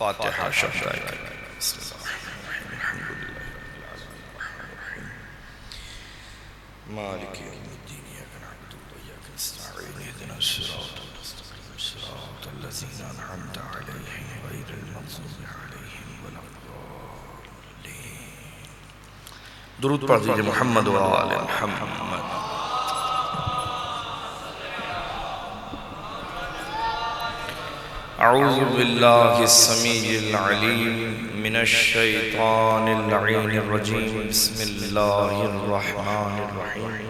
فاتحہ شہدائے کربلا بسم اللہ الحمدللہ مالک یوم الدین ایاک نعبد و ایاک نستعین اهدنا الصراط المستقیم صراط الذین انعمت علیہم غیر المغضوب علیہم ولا الضالین درود پڑھ دیجئے محمد و آل محمد اعوذ باللہ السمیع العلیم من الشیطان اللعین الرجیم بسم اللہ الرحمن الرحیم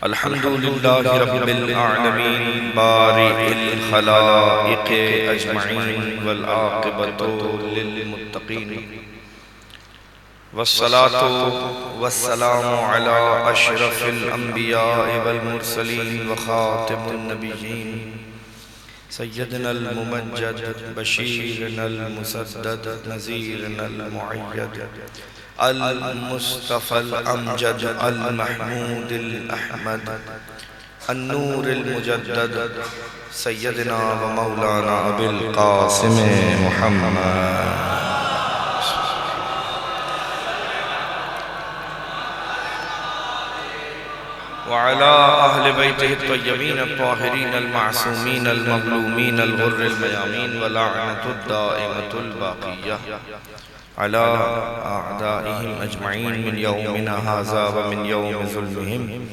الحمدللہ رب العالمین بارئ الخلائق اجمعین والعاقبۃ للمتقین والصلاة والسلام على اشرف الانبیاء والمرسلین وخاتم النبیین سیدنا الممجد بشیرنا المسدد نذیرنا المعید المصطفى الامجد المحمود الاحمد النور المجدد سیدنا و مولانا ابی القاسم محمد وعلى أهل بيته الطيبين الطاهرين المعصومين المظلومين الغر الميامين ولعنة الدائمة الباقية على أعدائهم أجمعين من يومنا هذا ومن يوم ظلمهم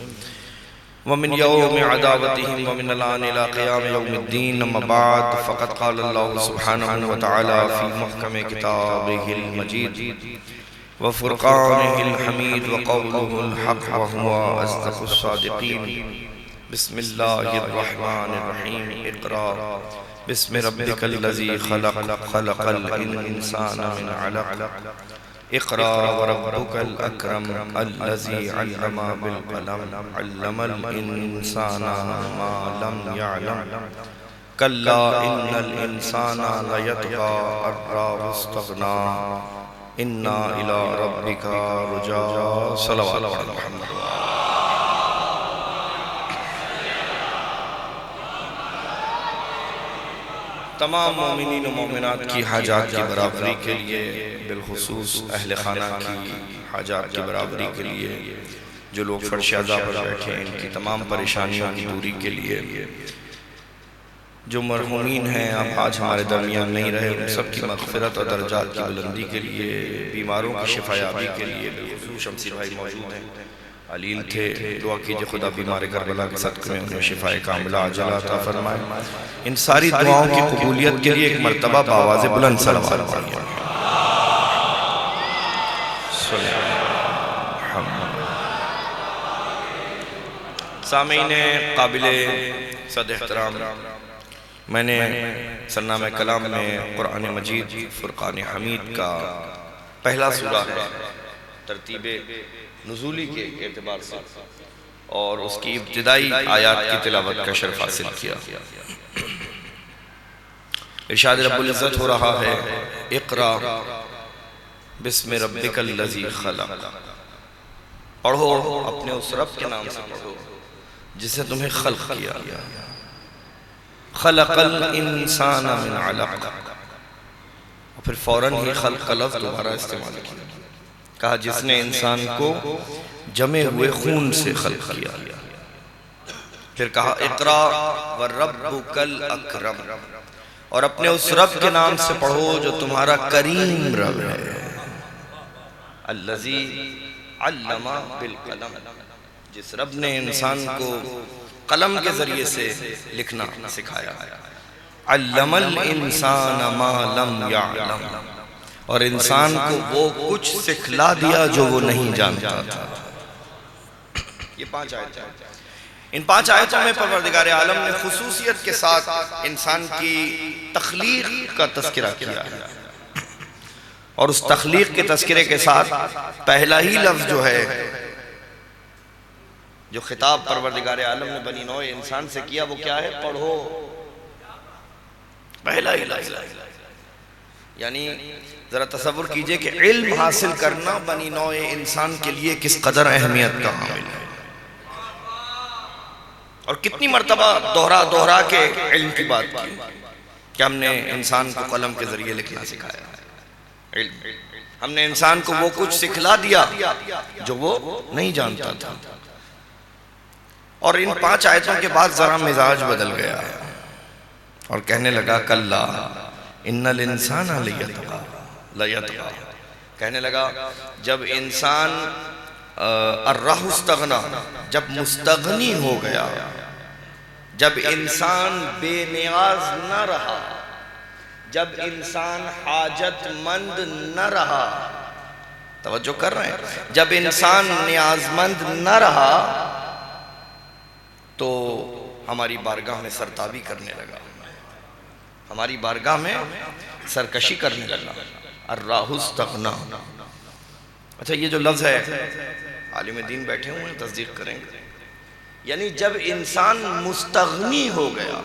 ومن يوم عداوتهم ومن الآن إلى قيام يوم الدين أما بعد فقد قال الله سبحانه وتعالى في محكم كتابه المجيد وفرقانه الحميد وقوله الحق وهو أصدق الصادقين بسم الله الرحمن الرحيم اقرأ باسم ربك الذي خلق الإنسان من علق اقرأ وربك الأكرم الذي علم بالقلم علم الإنسان ما لم يعلم كلا إن الإنسان ليطغى أن رآه استغنى اِنَّا إِلَىٰ رَبِّكَ رُجَاء صلوات علی محمد تمام مومنین و مومنات کی حاجات کی برابری کے لیے بالخصوص اہل خانہ کی حاجات کی برابری کے لیے جو لوگ فرش عزا پر بیٹھے ان کی تمام پریشانیوں کی دوری کے لیے جو مرحومین ہیں اب آج ہمارے درمیان نہیں رہے ان سب کی مغفرت اور درجات کی بلندی کے لیے بیماروں کی شفایابی کے لیے شمسیر بھائی موجود ہیں علیل تھے دعا کیجئے خدا بیمار کربلا کے صدقے میں انہیں شفاء کاملہ عاجلہ عطا فرمائے ان ساری دعاؤں کی قبولیت کے لیے ایک مرتبہ بآواز بلند صلوات پڑھیے سامعین قابل صد احترام میں نے سرنامہ کلام میں قرآن مجید فرقان حمید کا پہلا سورہ ہے ترتیب نزولی کے اعتبار سے اور اس کی ابتدائی آیات کی تلاوت کا شرف حاصل کیا ارشاد رب العزت ہو رہا ہے اقرأ بسم ربک الذی خلق پڑھو اپنے اس رب کے نام سے پڑھو جس نے تمہیں خلق کیا خلق الانسان من علق اور پھر فوراً ہی خلق کا لفظ دوبارہ استعمال کیا کہا جس نے انسان کو جمے ہوئے خون سے خلق کیا پھر کہا اقرأ وربک الاکرم اور اپنے اس رب کے نام سے پڑھو جو تمہارا کریم رب ہے الذی علم بالقلم جس رب نے انسان کو قلم کے ذریعے سے لکھنا سکھایا علم الانسان ما لم یعلم اور انسان کو وہ کچھ سکھلا دیا جو وہ نہیں جانتا تھا یہ 5 آیتیں ان 5 آیتوں میں پروردگار عالم نے خصوصیت کے ساتھ انسان کی تخلیق کا تذکرہ کیا ہے اور اس تخلیق کے تذکرے کے ساتھ پہلا ہی لفظ جو ہے جو خطاب پروردگار عالم نے بنی نوع انسان سے کیا وہ کیا ہے پڑھو پہلا ہی لفظ یعنی ذرا تصور کیجئے کہ علم حاصل کرنا بنی نوع انسان کے لیے کس قدر اہمیت کا حامل ہے اور کتنی مرتبہ دوہرا کے علم کی بات کی کہ ہم نے انسان کو قلم کے ذریعے لکھنا سکھایا ہے، علم، ہم نے انسان کو وہ کچھ سکھلا دیا جو وہ نہیں جانتا تھا۔ اور ان 5 آیتوں کے بعد ذرا مزاج بدل گیا اور کہنے لگا کلا ان الانسان لیطغی، کہنے لگا جب انسان الرہ استغنا، جب مستغنی ہو گیا، جب انسان بے نیاز نہ رہا، جب انسان حاجت مند نہ رہا، توجہ کر رہے ہیں، جب انسان نیاز مند نہ رہا تو ہماری بارگاہ میں سرتابی کرنے لگا، ہماری بارگاہ میں سرکشی کرنے لگا۔ الراہ استغنا، اچھا یہ جو لفظ ہے عالم دین بیٹھے ہوئے ہیں تصدیق کریں گے، یعنی جب انسان مستغنی ہو گیا،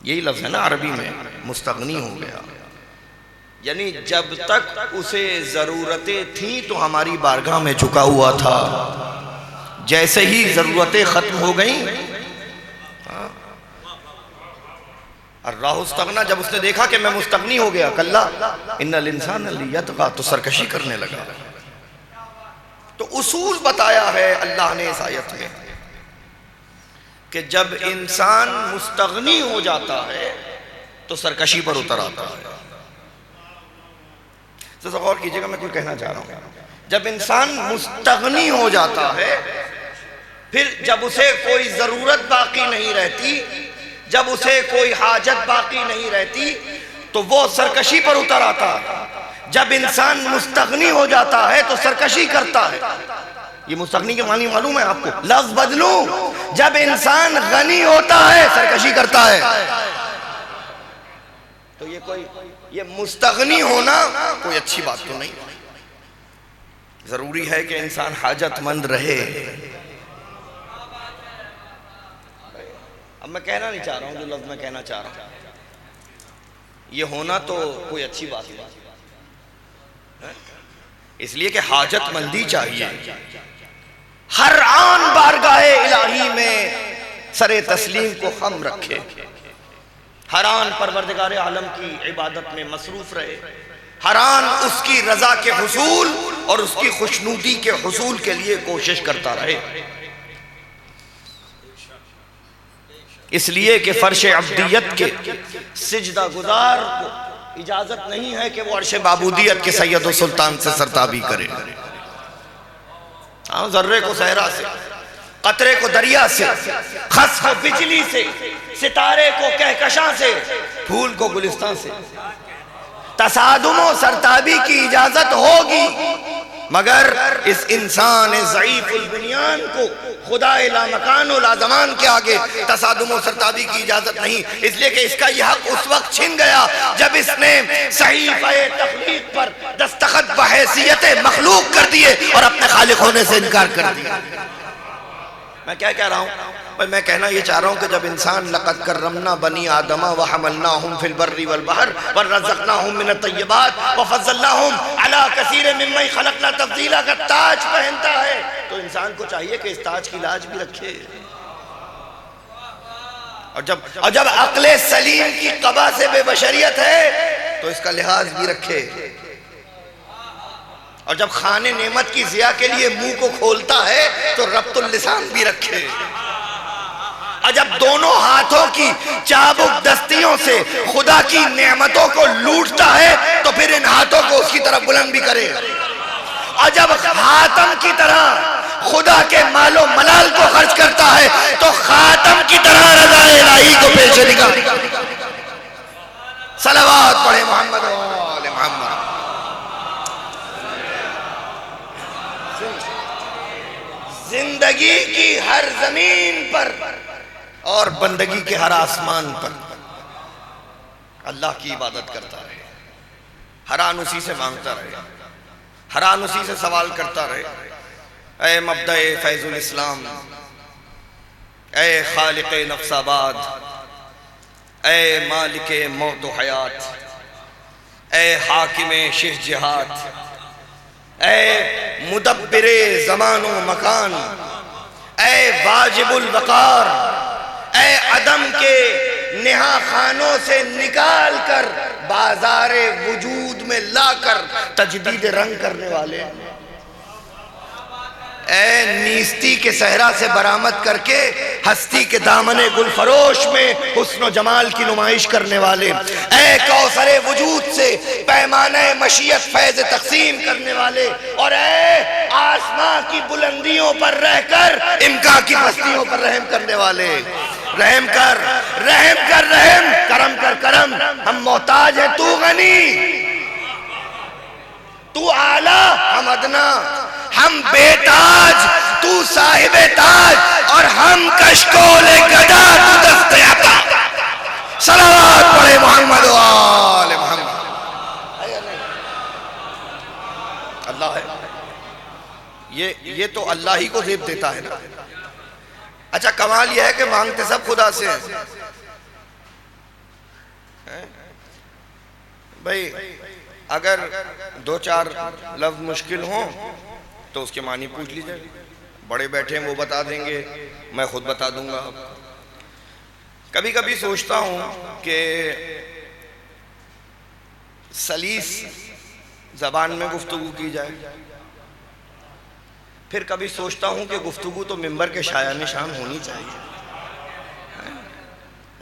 یہی لفظ ہے نا عربی میں، مستغنی ہو گیا، یعنی جب تک اسے ضرورتیں تھیں تو ہماری بارگاہ میں جھکا ہوا تھا، جیسے ہی ضرورتیں ختم ہو گئیں، الراہ استغنا، جب اس نے دیکھا کہ میں مستغنی ہو گیا، کلا ان الانسان لیطغی، تو سرکشی کرنے لگا۔ تو اصول بتایا ہے اللہ نے اس آیت میں کہ جب انسان مستغنی ہو جاتا ہے تو سرکشی پر اتر آتا ہے۔ تو غور کیجئے گا، میں کوئی کہنا چاہ رہا ہوں، جب انسان مستغنی ہو جاتا ہے، پھر جب اسے کوئی ضرورت باقی نہیں رہتی، جب اسے کوئی حاجت باقی نہیں رہتی تو وہ سرکشی پر اتر آتا ہے۔ جب انسان مستغنی ہو جاتا ہے تو سرکشی کرتا ہے۔ یہ مستغنی کے معنی معلوم ہے آپ کو؟ لفظ بدلوں، جب انسان غنی ہوتا ہے سرکشی کرتا ہے۔ تو یہ مستغنی ہونا کوئی اچھی بات تو نہیں، ضروری ہے کہ انسان حاجت مند رہے۔ اب میں کہنا نہیں چاہ رہا ہوں جو لفظ میں کہنا چاہ رہا ہوں، یہ ہونا تو کوئی اچھی بات نہیں، اس لیے کہ حاجت مندی چاہیے، ہر آن بارگاہ الہی میں سر تسلیم کو خم رکھے، ہر آن پروردگار عالم کی عبادت میں مصروف رہے، ہر آن اس کی رضا کے حصول اور اس کی خوشنودی کے حصول کے لیے کوشش کرتا رہے۔ اس لیے کہ فرش عبدیت کے سجدہ گزار کو اجازت نہیں ہے کہ وہ عرش معبودیت کے سید و سلطان سے سرتابی کرے۔ ذرے کو صحرا سے، قطرے کو دریا سے، خس کو بجلی سے، ستارے کو کہکشاں سے، پھول کو گلستان سے، تصادم و سرتابی کی اجازت ہوگی، مگر اس انسان ضعیف البنیان کو خدا لا مکان و لا زمان کے آگے تصادم و سرتابی کی اجازت نہیں، اس لیے کہ اس کا یہ حق اس وقت چھن گیا جب اس نے صحیفہ تخلیق پر دستخط بحیثیت مخلوق کر دیے اور اپنے خالق ہونے سے انکار کر دیا۔ میں کیا کہہ رہا ہوں؟ میں کہنا یہ چاہ رہا ہوں کہ جب انسان لقد کرمنا بنی آدم وحملناہم فی البر والبحر ورزقناہم من الطیبات وفضلناہم علی کثیر ممن خلقنا تفضیلا کا تاج پہنتا ہے تو انسان کو چاہیے کہ اس تاج کی لاج بھی رکھے، اور جب عقل سلیم کی قبا سے بے بشریت ہے تو اس کا لحاظ بھی رکھے، اور جب خانے نعمت کی ضیاء کے لیے منہ کو کھولتا ہے تو ربط اللسان بھی رکھے، اور جب دونوں ہاتھوں کی چابک دستیوں سے خدا کی نعمتوں کو لوٹتا ہے تو پھر ان ہاتھوں کو اس کی طرف بلند بھی کرے، اور جب خاتم کی طرح خدا کے مال و ملال کو خرچ کرتا ہے تو خاتم کی طرح رضا الہی کو پیش نگاہ۔ صلوات پڑھے محمد و آل محمد۔ زندگی کی ہر زمین پر اور بندگی کے ہر آسمان پر اللہ کی عبادت کرتا رہے، ہر آن اسی سے مانگتا رہے، ہر آن اسی سے سوال کرتا رہے۔ اے مبدأ فیض الاسلام، اے خالق نفس آباد، اے مالک موت و حیات، اے حاکم شہ جہات، اے مدبر زمان و مکان، اے واجب الوقار، اے عدم کے نہا خانوں سے نکال کر بازار وجود میں لا کر تجدید رنگ کرنے والے، اے نیستی کے صحرا سے برآمد کر کے ہستی کے دامن گل فروش میں حسن و جمال کی نمائش کرنے والے، اے کوثر وجود سے پیمانہ مشیت فیض تقسیم کرنے والے، اور اے آسمان کی بلندیوں پر رہ کر امکان کی بستیوں پر رحم کرنے والے، رحم کر، رحم کر، رحم کرم کر، کرم، ہم محتاج ہیں، تو غنی، تو اعلیٰ، ہم ادنا، ہم بے تاج، تو صاحب تاج، اور ہم کشکول گدا، تو دست عطا، صلوات پڑھے محمد و آل محمد۔ اللہ ہے، یہ تو اللہ ہی کو زیب دیتا ہے نا۔ اچھا کمال یہ ہے کہ مانگتے سب خدا سے ہیں بھئی، اگر دو چار لفظ مشکل ہوں تو اس کے معنی پوچھ لیجئے، بڑے بیٹھے ہیں وہ بتا دیں گے، میں خود بتا دوں گا۔ کبھی کبھی سوچتا ہوں کہ سلیس زبان میں گفتگو کی جائے، پھر کبھی سوچتا ہوں کہ گفتگو تو منبر کے شایع نشان ہونی چاہیے،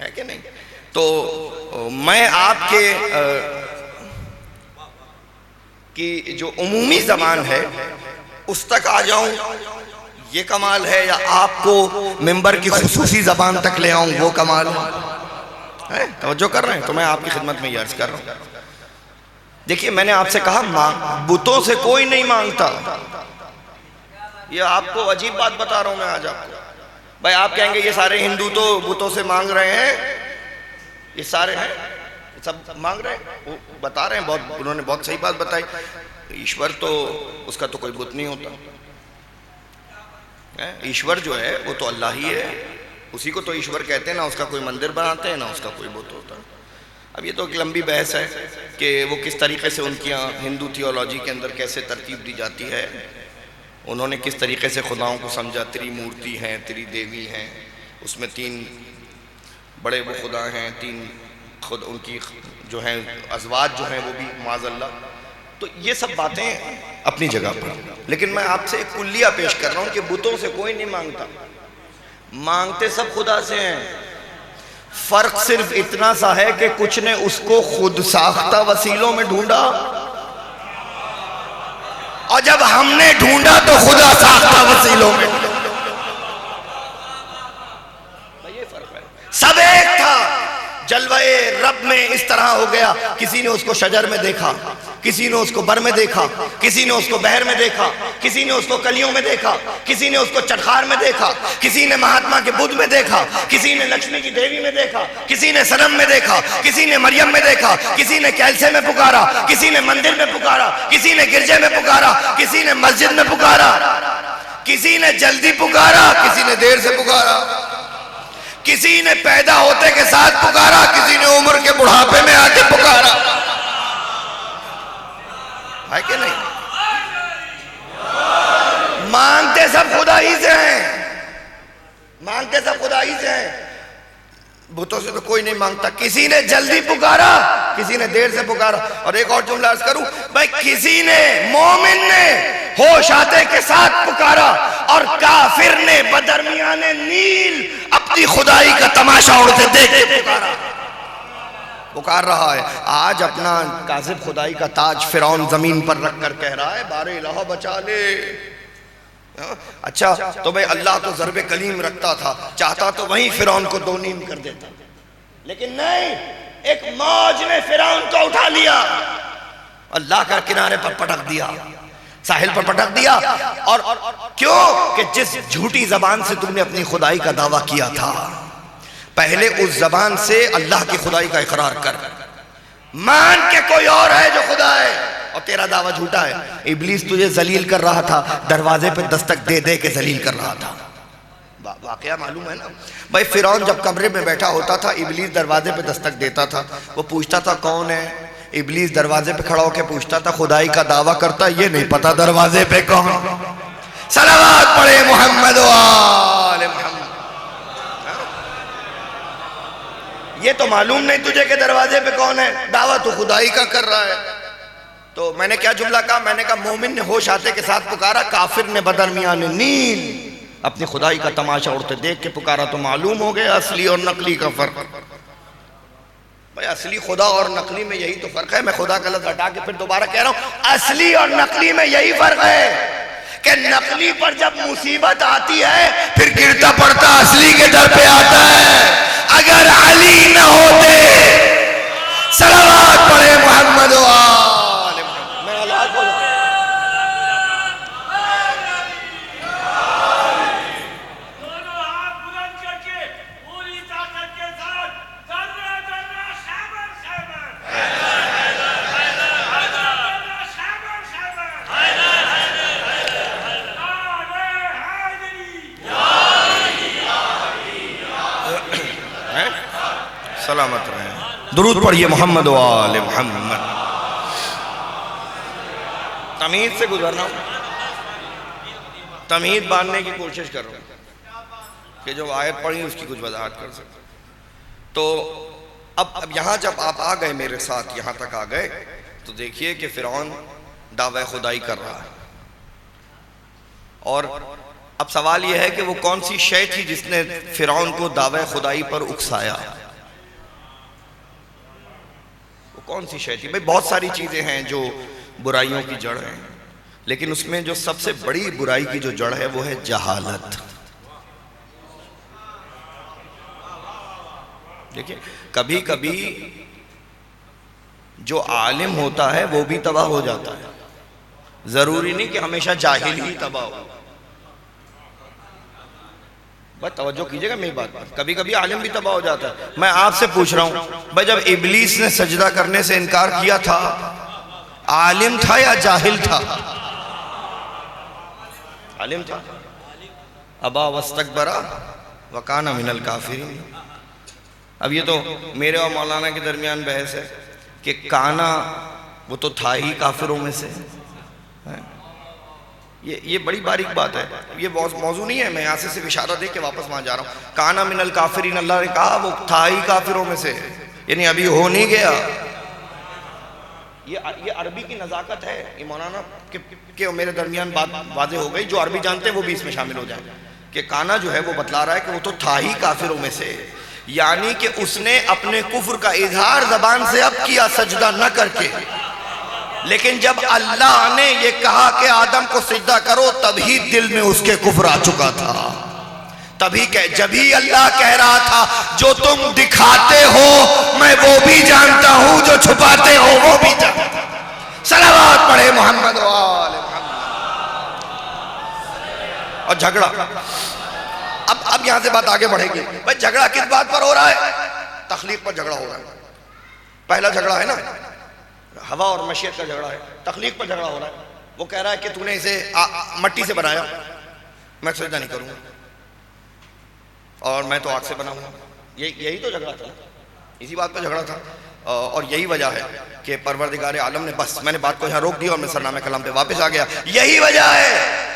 ہے کہ نہیں؟ تو میں آپ کے کی جو عمومی زبان ہے اس تک آ جاؤں یہ کمال ہے، یا آپ کو منبر کی خصوصی زبان تک لے آؤں وہ کمال ہے؟ توجہ کر رہے ہیں؟ تو میں آپ کی خدمت میں یہ عرض کر رہا ہوں، دیکھیے میں نے آپ سے کہا بتوں سے کوئی نہیں مانگتا، یہ آپ کو عجیب بات بتا رہا ہوں میں آج آپ کو۔ بھائی آپ کہیں گے یہ سارے ہندو تو بتوں سے مانگ رہے ہیں، یہ سارے ہیں سب مانگ رہے ہیں، وہ بتا رہے ہیں، انہوں نے بہت صحیح بات بتائی، ایشور تو اس کا تو کوئی بت نہیں ہوتا، ایشور جو ہے وہ تو اللہ ہی ہے، اسی کو تو ایشور کہتے ہیں، نہ اس کا کوئی مندر بناتے ہیں نہ اس کا کوئی بت ہوتا۔ اب یہ تو ایک لمبی بحث ہے کہ وہ کس طریقے سے ان کی ہندو تھیولوجی کے اندر کیسے ترتیب دی جاتی ہے، انہوں نے کس طریقے سے خداؤں کو سمجھا، تری مورتی ہیں، تری دیوی ہیں، اس میں 3 بڑے وہ خدا ہیں، 3 خود ان کی جو ہیں ازواج جو ہیں وہ بھی معاذ اللہ، تو یہ سب باتیں اپنی جگہ پر، لیکن میں آپ سے ایک کلیہ پیش کر رہا ہوں کہ بتوں سے کوئی نہیں مانگتا، مانگتے سب خدا سے ہیں، فرق صرف اتنا سا ہے کہ کچھ نے اس کو خود ساختہ وسیلوں میں ڈھونڈا، اور جب ہم نے ڈھونڈا تو خدا ساختہ وسیلوں میں، یہ فرق ہے، سب ایک تھا، جلوہ رب میں اس طرح ہو گیا، کسی نے اس کو شجر میں دیکھا، کسی نے اس کو بر میں دیکھا، کسی نے اس کو بحر میں دیکھا، کسی نے اس کو کلیوں میں دیکھا، کسی نے اس کو چٹخار میں دیکھا، کسی نے مہاتما کے بدھ میں دیکھا، کسی نے لکشمی کی دیوی میں دیکھا، کسی نے صنم میں دیکھا، کسی نے مریم میں دیکھا، کسی نے کیلسے میں پکارا، کسی نے مندر میں پکارا، کسی نے گرجے میں پکارا، کسی نے مسجد میں پکارا، کسی نے جلدی پکارا، کسی نے دیر سے پکارا، کسی نے پیدا ہوتے کے ساتھ پکارا، کسی نے عمر کے بڑھاپے میں آ کے پکارا، ہے کہ نہیں؟ مانگتے سب خدا ہی سے ہیں، مانگتے سب خدا ہی سے ہیں، بتوں سے تو کوئی نہیں مانگتا، کسی نے جلدی پکارا، کسی نے دیر سے پکارا، اور ایک اور جملہ عرض کروں بھائی، کسی نے مومن نے ہوش آتے کے ساتھ پکارا، اور کافر نے بدرمیان نیل اپنی خدائی کا تماشا اڑتے دیکھ کے پکارا، پکار رہا ہے۔ آج اپنا کاذب خدائی کا تاج فرعون زمین پر رکھ کر کہہ رہا ہے بار الہ بچا لے۔ اچھا تو بھئی اللہ تو ضرب کلیم رکھتا تھا، چاہتا تو وہیں فرعون کو 2 نیم کر دیتا، لیکن نہیں، ایک موج نے فرعون کو اٹھا لیا، اللہ کا کنارے پر پٹک دیا، ساحل پر پٹک دیا، اور کیوں کہ جس جھوٹی زبان سے تم نے اپنی خدائی کا دعویٰ کیا تھا، پہلے اس زبان سے اللہ کی خدائی کا اقرار کر، مان کے کوئی اور ہے جو خدا ہے، اور تیرا دعویٰ جھوٹا ہے۔ ابلیس تجھے ذلیل کر رہا تھا، دروازے پہ دستک دے دے کے ذلیل کر رہا تھا، واقعہ معلوم ہے نا بھائی۔ فرعون جب کمرے میں بیٹھا ہوتا تھا، ابلیس دروازے پہ دستک دیتا تھا، وہ پوچھتا تھا کون ہے، ابلیس دروازے پہ کھڑا ہو کے پوچھتا تھا خدائی کا دعویٰ کرتا، یہ نہیں پتا دروازے پہ کون۔ صلوات پڑھے محمد و آل محمد۔ یہ تو معلوم نہیں تجھے کہ دروازے پہ کون ہے، دعویٰ تو خدائی کا کر رہا ہے۔ تو میں نے کیا جملہ کہا؟ میں نے کہا مومن نے ہوش آتے کے ساتھ پکارا، کافر نے بدرمیان نیل اپنی خدائی کا تماشا اڑتے دیکھ کے پکارا، تو معلوم ہو گیا اصلی اور نقلی کا فرق۔ بھائی اصلی خدا اور نقلی میں یہی تو فرق ہے۔ میں خدا کا لفظ ہٹا کے پھر دوبارہ کہہ رہا ہوں، اصلی اور نقلی میں یہی فرق ہے کہ نقلی پر جب مصیبت آتی ہے پھر گرتا پڑتا اصلی کے در پہ آتا ہے۔ اگر علی نہ ہوتے، صلوات پڑھے محمد و آل محمد۔ میں اللہ کو سلامت رہیں، درود پڑھیے محمد و آل محمد۔ تمہید سے گزرنا ہوں، تمہید باندھنے کی کوشش کر رہا ہوں کہ جو آیت پڑھی اس کی کچھ وضاحت کر سکتے۔ تو اب یہاں جب آپ آ گئے میرے ساتھ، یہاں تک آ گئے، تو دیکھیے کہ فرعون دعوی خدائی کر رہا ہے، اور اب سوال یہ ہے کہ وہ کون سی شے تھی جس نے فرعون کو دعوی خدائی پر اکسایا؟ کون سی شے تھی؟ بھئی بہت ساری چیزیں ہیں جو برائیوں کی جڑ ہیں، لیکن اس میں جو سب سے بڑی برائی کی جو جڑ ہے وہ ہے جہالت۔ دیکھیں کبھی کبھی جو عالم ہوتا ہے وہ بھی تباہ ہو جاتا ہے، ضروری نہیں کہ ہمیشہ جاہل ہی تباہ ہو۔ بس توجہ کیجئے گا میری بات پر، کبھی کبھی عالم بھی تباہ ہو جاتا ہے۔ میں آپ سے پوچھ رہا ہوں، بھائی جب ابلیس نے سجدہ کرنے سے انکار کیا تھا، عالم تھا یا جاہل تھا؟ عالم تھا۔ ابا واستکبر وکان من الکافرین۔ اب یہ تو میرے اور مولانا کے درمیان بحث ہے کہ کانا وہ تو تھا ہی کافروں میں سے۔ یہ بڑی باریک بات ہے، یہ موضوع نہیں ہے، میں یہاں سے صرف اشارہ دے کے واپس وہاں جا رہا ہوں۔ کانا من الکافرین، اللہ نے کہا وہ تھا ہی کافروں میں سے، یعنی ابھی ہو نہیں گیا۔ یہ عربی کی نزاکت ہے، یہ مولانا کہ میرے درمیان بات واضح ہو گئی، جو عربی جانتے ہیں وہ بھی اس میں شامل ہو جائیں کہ کانا جو ہے وہ بتلا رہا ہے کہ وہ تو تھا ہی کافروں میں سے، یعنی کہ اس نے اپنے کفر کا اظہار زبان سے اب کیا سجدہ نہ کر کے، لیکن جب اللہ نے یہ کہا کہ آدم کو سجدہ کرو تبھی دل میں اس کے کفر آ چکا تھا۔ جبھی اللہ کہہ رہا تھا جو تم دکھاتے ہو میں وہ بھی جانتا ہوں، جو چھپاتے ہو وہ بھی جانتا ہوں۔ صلوات پڑھے محمد و آل محمد۔ اور جھگڑا، اب یہاں سے بات آگے بڑھے گی۔ بھائی جھگڑا کس بات پر ہو رہا ہے؟ تخلیق پر جھگڑا ہو رہا ہے۔ پہلا جھگڑا ہے نا ہوا اور مشیت کا جھگڑا ہے، تخلیق پر جھگڑا ہو رہا ہے۔ وہ کہہ رہا ہے کہ تو نے اسے مٹی سے بنایا، میں سجدہ نہیں کروں گا، اور میں تو آگ سے بناؤں گا۔ یہی تو جھگڑا تھا، اسی بات پر جھگڑا تھا، اور یہی وجہ ہے کہ پروردگار عالم نے، بس میں نے بات کو یہاں روک دیا اور میں سرنامہ کلام پہ واپس آ گیا۔ یہی وجہ ہے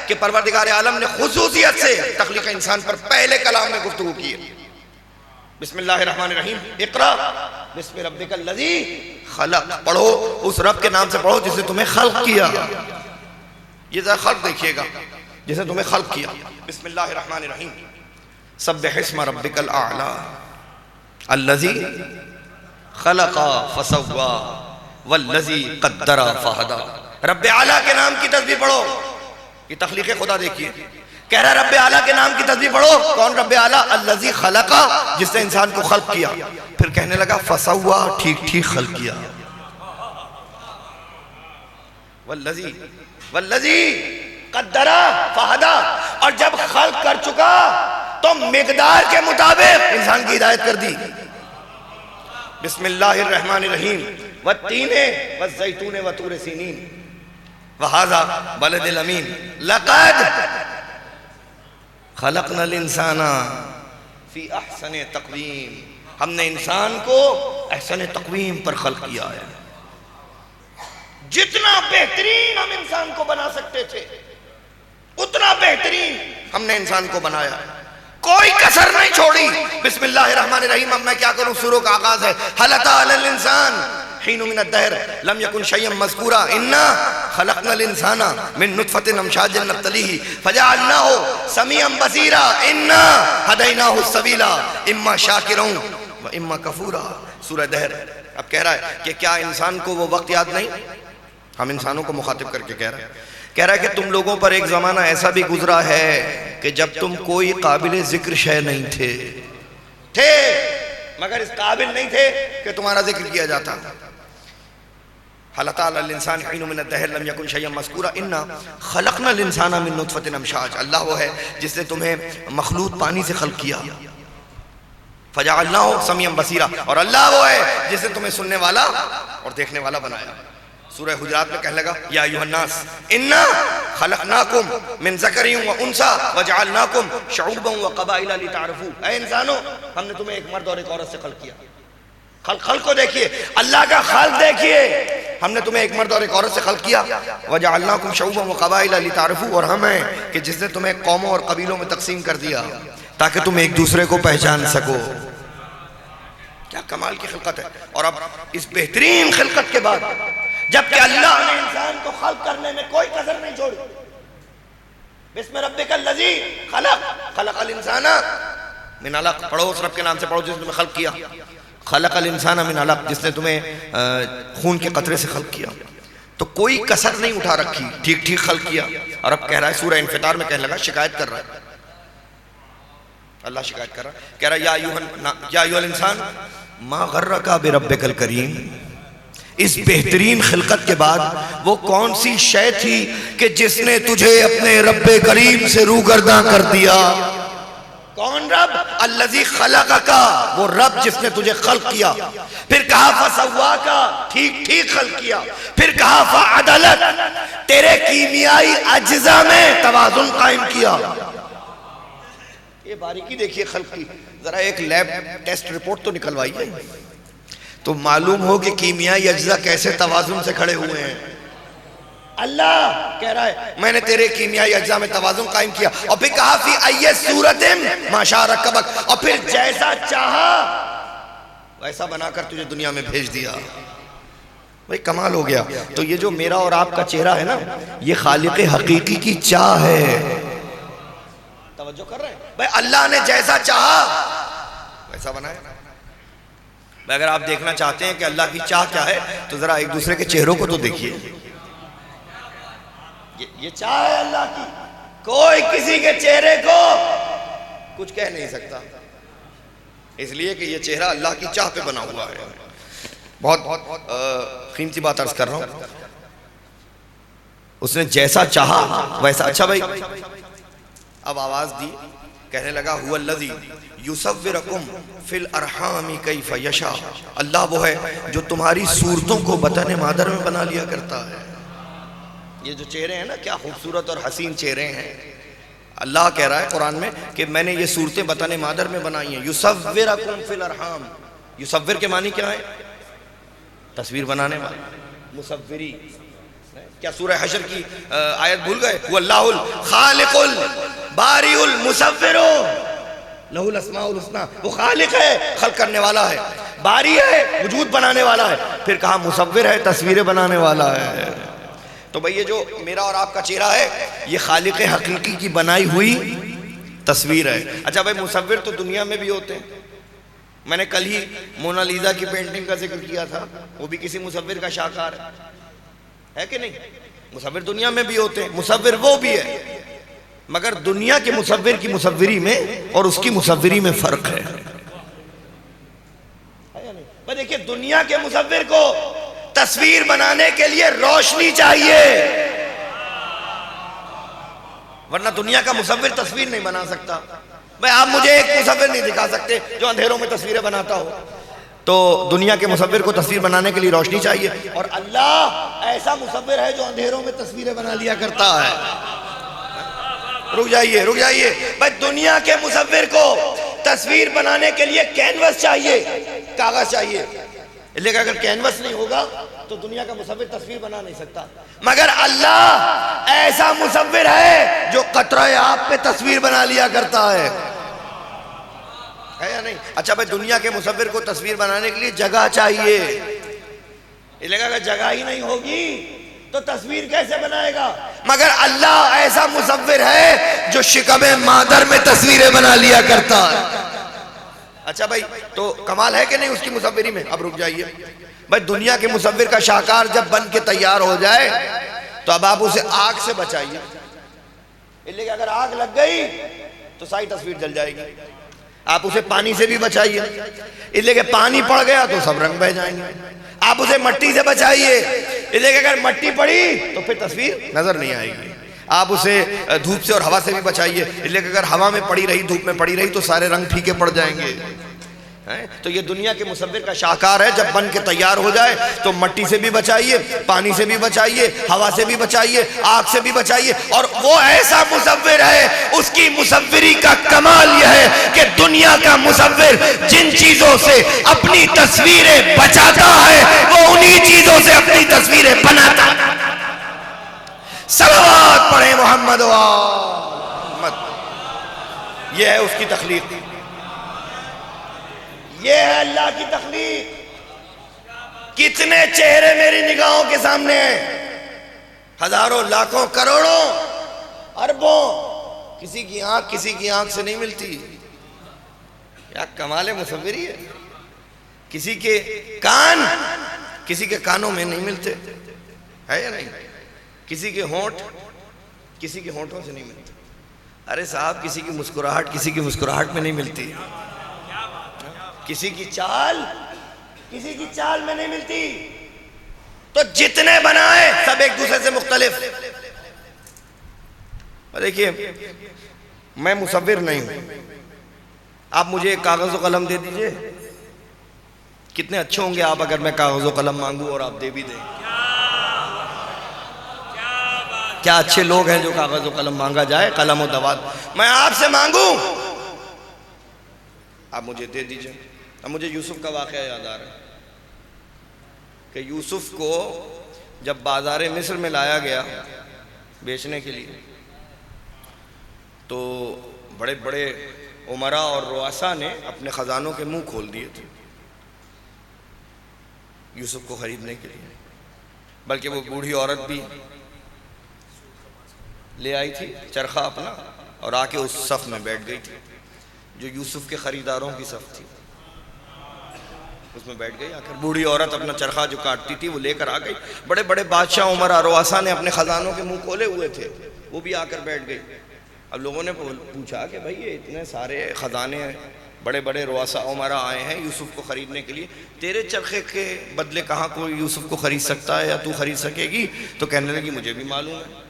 کہ پروردگار عالم نے خصوصیت سے تخلیق انسان پر پہلے کلام میں گفتگو کی ہے۔ بسم اللہ الرحمن الرحیم، اقرا بسم ربک الذی خلق، پڑھو اس رب کے نام سے پڑھو جس نے تمہیں خلق کیا۔ یہ ذرا خلق دیکھیے گا، جس نے تمہیں خلق کیا۔ بسم اللہ الرحمن الرحیم، سبح اسم ربک الاعلی الذی خلق فسوی والذی قدر فہدی۔ رب اعلیٰ کے نام کی تسبیح پڑھو۔ یہ تخلیق خدا دیکھیے، کہہ رہا رب اعلیٰ کے نام کی تسبیح پڑھو۔ کون رب اعلیٰ؟ الذی خلق، جس نے انسان کو خلق کیا۔ پھر کہنے لگا فسوی، ٹھیک ٹھیک خلق کیا۔ والذی قدر فہدی، اور جب خلق کر چکا تو مقدار کے مطابق انسان کی ہدایت کر دی۔ بسم اللہ الرحمن الرحیم، والتین والزیتون وطور سینین وہذا بلد الامین لقد خلقنا الانسان فی احسن تقویم، ہم نے انسان کو احسن تقویم پر خلق کیا ہے۔ جتنا بہترین ہم انسان کو بنا سکتے تھے اتنا بہترین ہم نے انسان کو بنایا ہے۔ کوئی کسر نہیں چھوڑی. بسم اللہ الرحمن الرحیم. اب میں کیا کروں؟ سوروں کا آغاز ہے. هل اتى على الانسان حين من الدهر لم يكن شيئا مذكورا انا خلقنا الانسان من نطفة امشاج نبتليه فجعلناه سميعا بصيرا انا هديناه السبيل اما شاكرا واما كفورا. سورہ دہر. اب کہہ رہا ہے کہ کیا انسان کو وہ وقت یاد نہیں؟ ہم انسانوں کو مخاطب کر کے کہہ رہا ہے کہ تم لوگوں پر ایک زمانہ ایسا بھی گزرا ہے کہ جب تم کوئی قابل ذکر شے نہیں تھے مگر اس قابل نہیں تھے کہ تمہارا ذکر کیا جاتا. هل اتى على الانسان حين من الدهر لم يكن شيئا مذكورا انا خلقنا الانسان من نطفة امشاج. اللہ وہ ہے جس نے تمہیں مخلوط پانی سے خلق کیا. فجعلناه سميعا بصيرا. اور اللہ وہ ہے جس نے تمہیں سننے والا اور دیکھنے والا بنایا. سورہ حجرات میں کہنے لگا یا ایھا الناس انا خلقناکم من ذکر و انثی وجعلناکم شعوبا وقبائل لتعارفوا. اے انسانو، ہم نے تمہیں ایک مرد اور ایک عورت سے خلق کیا. خلق کو دیکھیے، اللہ کا خلق دیکھیے. ہم نے تمہیں ایک مرد اور ایک عورت سے خلق کیا. وجعلناکم شعوبا وقبائل لتعارفوا. اور ہم ہیں کہ جس نے تمہیں قوموں اور قبیلوں میں تقسیم کر دیا تاکہ تم ایک دوسرے کو پہچان سکو. کیا کمال کی خلقت ہے. اور اب اس بہترین خلقت کے بعد جبکہ اللہ نے انسان کو خلق کرنے میں کوئی کسر نہیں چھوڑی. بسم ربک الذی خلق الانسان من علق. پڑھو اس رب کے نام سے پڑھو جس نے تمہیں خلق کیا. خلق الانسان من علق، جس نے تمہیں خون کے قطرے سے خلق کیا. تو کوئی کسر نہیں اٹھا رکھی، ٹھیک ٹھیک خلق کیا. اور اب کہہ رہا ہے سورہ انفطار میں کہنے لگا، شکایت کر رہا ہے اللہ، شکایت کر رہا ہے. کہہ رہا ہے یا ایھا الانسان ما غرک بربک الکریم. اس بہترین خلقت کے بعد وہ کون سی شے تھی کہ جس نے تجھے اپنے رب کریم سے روگرداں کر دیا؟ کون رب؟ الذی خلقک، وہ رب جس نے تجھے خلق کیا. پھر کہا فسواک، ٹھیک ٹھیک خلق کیا. پھر کہا فعدلک، تیرے کیمیائی اجزاء میں توازن قائم کیا. یہ باریکی دیکھیے خلق کی. ذرا ایک لیب ٹیسٹ رپورٹ تو نکلوائیے تو معلوم ہو کہ کیمیائی اجزاء کیسے توازن سے کھڑے ہوئے ہیں. اللہ کہہ رہا ہے میں نے تیرے کیمیائی اجزاء میں توازن قائم کیا. اور پھر کہا فی ای صورت ما شاء رکبک، اور پھر جیسا چاہا ویسا بنا کر تجھے دنیا میں بھیج دیا. بھئی کمال ہو گیا. تو یہ جو میرا اور آپ کا چہرہ ہے نا، یہ خالق حقیقی کی چاہ ہے. توجہ کر رہے ہیں بھئی؟ اللہ نے جیسا چاہا ویسا بنایا. اگر آپ دیکھنا چاہتے ہیں کہ اللہ کی چاہ کیا ہے تو ذرا ایک دوسرے کے چہروں کو تو دیکھیے. یہ چاہ ہے اللہ کی. کوئی کسی کے چہرے کو کچھ کہہ نہیں سکتا، اس لیے کہ یہ چہرہ اللہ کی چاہ پہ بنا ہوا ہے. بہت قیمتی بات عرض کر رہا ہوں. اس نے جیسا چاہا ویسا. اچھا بھائی، اب آواز دی، کہنے لگا هو الذی یصورکم فی الارحام کیف یشاء. اللہ وہ ہے جو تمہاری صورتوں کو بطن مادر میں بنا لیا کرتا ہے. یہ جو چہرے ہیں نا، کیا خوبصورت اور حسین چہرے ہیں. اللہ کہہ رہا ہے قرآن میں کہ میں نے یہ صورتیں بطن مادر میں بنائی ہیں. یصورکم فی الارحام. یصور کے معنی کیا ہے؟ تصویر بنانے والا، مصوری. کیا سورہ حشر کی آیت بھول گئے؟ هو اللہ الخالق الباری المصور لہ الاسماء الحسنی. وہ خالق ہے، خلق کرنے والا ہے. باری ہے، وجود بنانے والا ہے. پھر کہا مصور ہے، تصویریں بنانے والا ہے. تو بھئی یہ جو میرا اور آپ کا چہرہ ہے، یہ خالق حقیقی کی بنائی ہوئی تصویر ہے. اچھا بھئی، مصور تو دنیا میں بھی ہوتے ہیں. میں نے کل ہی مونا لیزا کی پینٹنگ کا ذکر کیا تھا، وہ بھی کسی مصور کا شاہکار ہے کہ نہیں؟ مصور دنیا میں بھی ہوتے ہیں، مصور وہ بھی ہے، مگر دنیا کے مصور کی مصوری میں اور اس کی مصوری میں فرق ہے. دیکھیے، دنیا کے مصور کو تصویر بنانے کے لیے روشنی چاہیے، ورنہ دنیا کا مصور تصویر نہیں بنا سکتا. بھئی آپ مجھے ایک مصور نہیں دکھا سکتے جو اندھیروں میں تصویریں بناتا ہو. تو دنیا کے مصور کو تصویر بنانے کے لیے روشنی چاہیے، اور اللہ ایسا مصور ہے جو اندھیروں میں تصویریں بنا لیا کرتا ہے. رک جائیے. بھئی دنیا کے مصور کو تصویر بنانے کے لیے کینوس چاہیے، کاغذ چاہیے. لیکن اگر کینوس نہیں ہوگا تو دنیا کا مصور تصویر بنا نہیں سکتا. مگر اللہ ایسا مصور ہے جو قطرہ آب پہ تصویر بنا لیا کرتا ہے. ہے یا نہیں؟ اچھا بھائی دنیا کے مصور کو تصویر بنانے کے لیے جگہ چاہیے، یہ لگا کہ جگہ ہی نہیں ہوگی تو تصویر کیسے بنائے گا؟ مگر اللہ ایسا مصور ہے جو شکم مادر میں تصویریں بنا لیا کرتا ہے۔ اچھا بھائی تو کمال ہے کہ نہیں اس کی مصوری میں؟ اب رک جائیے بھائی، دنیا کے مصور کا شاہکار جب بن کے تیار ہو جائے تو اب آپ اسے آگ سے بچائیے، اس لیے کہ اگر آگ لگ گئی تو ساری تصویر جل جائے گی۔ آپ اسے پانی سے بھی بچائیے، اس لیے کہ پانی پڑ گیا تو سب رنگ بہ جائیں گے۔ آپ اسے مٹی سے بچائیے، اس لیے کہ اگر مٹی پڑی تو پھر تصویر نظر نہیں آئے گی۔ آپ اسے دھوپ سے اور ہوا سے بھی بچائیے، اس لیے کہ اگر ہوا میں پڑی رہی، دھوپ میں پڑی رہی تو سارے رنگ پھیکے پڑ جائیں گے۔ تو یہ دنیا کے مصور کا شاہکار ہے، جب بن کے تیار ہو جائے تو مٹی سے بھی بچائیے، پانی سے بھی بچائیے، ہوا سے بھی بچائیے، آگ سے بھی بچائیے۔ اور وہ ایسا مصور ہے، اس کی مصوری کا کمال یہ ہے کہ دنیا کا مصور جن چیزوں سے اپنی تصویریں بچاتا ہے وہ انہی چیزوں سے اپنی تصویریں بناتا ہے۔ صلوات پڑھیں محمد و آل محمد۔ یہ ہے اس کی تخلیق، یہ ہے اللہ کی تخلیق۔ کتنے چہرے میری نگاہوں کے سامنے ہیں، ہزاروں، لاکھوں، کروڑوں، اربوں، کسی کی آنکھ سے نہیں ملتی۔ کیا کمال مصوری ہے۔ کسی کے کان کسی کے کانوں میں نہیں ملتے، ہے یا نہیں؟ کسی کے ہونٹ کسی کے ہونٹوں سے نہیں ملتے۔ ارے صاحب کسی کی مسکراہٹ کسی کی مسکراہٹ میں نہیں ملتی، کسی کی چال میں نہیں ملتی۔ تو جتنے بنائے سب ایک دوسرے سے مختلف۔ دیکھیے میں مصور نہیں ہوں، آپ مجھے ایک کاغذ و قلم دے دیجئے، کتنے اچھے ہوں گے آپ اگر میں کاغذ و قلم مانگوں اور آپ دے بھی دیں۔ کیا اچھے لوگ ہیں جو کاغذ و قلم مانگا جائے، قلم و دوات میں آپ سے مانگوں، آپ مجھے دے دیجئے۔ اب مجھے یوسف کا واقعہ یاد آ رہا ہے کہ یوسف کو جب بازار مصر میں لایا گیا بیچنے کے لیے تو بڑے بڑے عمراء اور رؤساء نے اپنے خزانوں کے منہ کھول دیے تھے یوسف کو خریدنے کے لیے، بلکہ وہ بوڑھی عورت بھی لے آئی تھی چرخہ اپنا اور آ کے اس صف میں بیٹھ گئی تھی جو یوسف کے خریداروں کی صف تھی، اس میں بیٹھ گئی۔ آخر بوڑھی عورت اپنا چرخہ جو کاٹتی تھی وہ لے کر آ گئی۔ بڑے بڑے بادشاہ عمراء رؤساء نے اپنے خزانوں کے منہ کھولے ہوئے تھے، وہ بھی آ کر بیٹھ گئی۔ اب لوگوں نے پوچھا کہ بھائی یہ اتنے سارے خزانے ہیں، بڑے بڑے رؤساء عمراء آئے ہیں یوسف کو خریدنے کے لیے، تیرے چرخے کے بدلے کہاں کوئی یوسف کو خرید سکتا ہے یا تو خرید سکے گی؟ تو کہنے لگی مجھے بھی معلوم ہے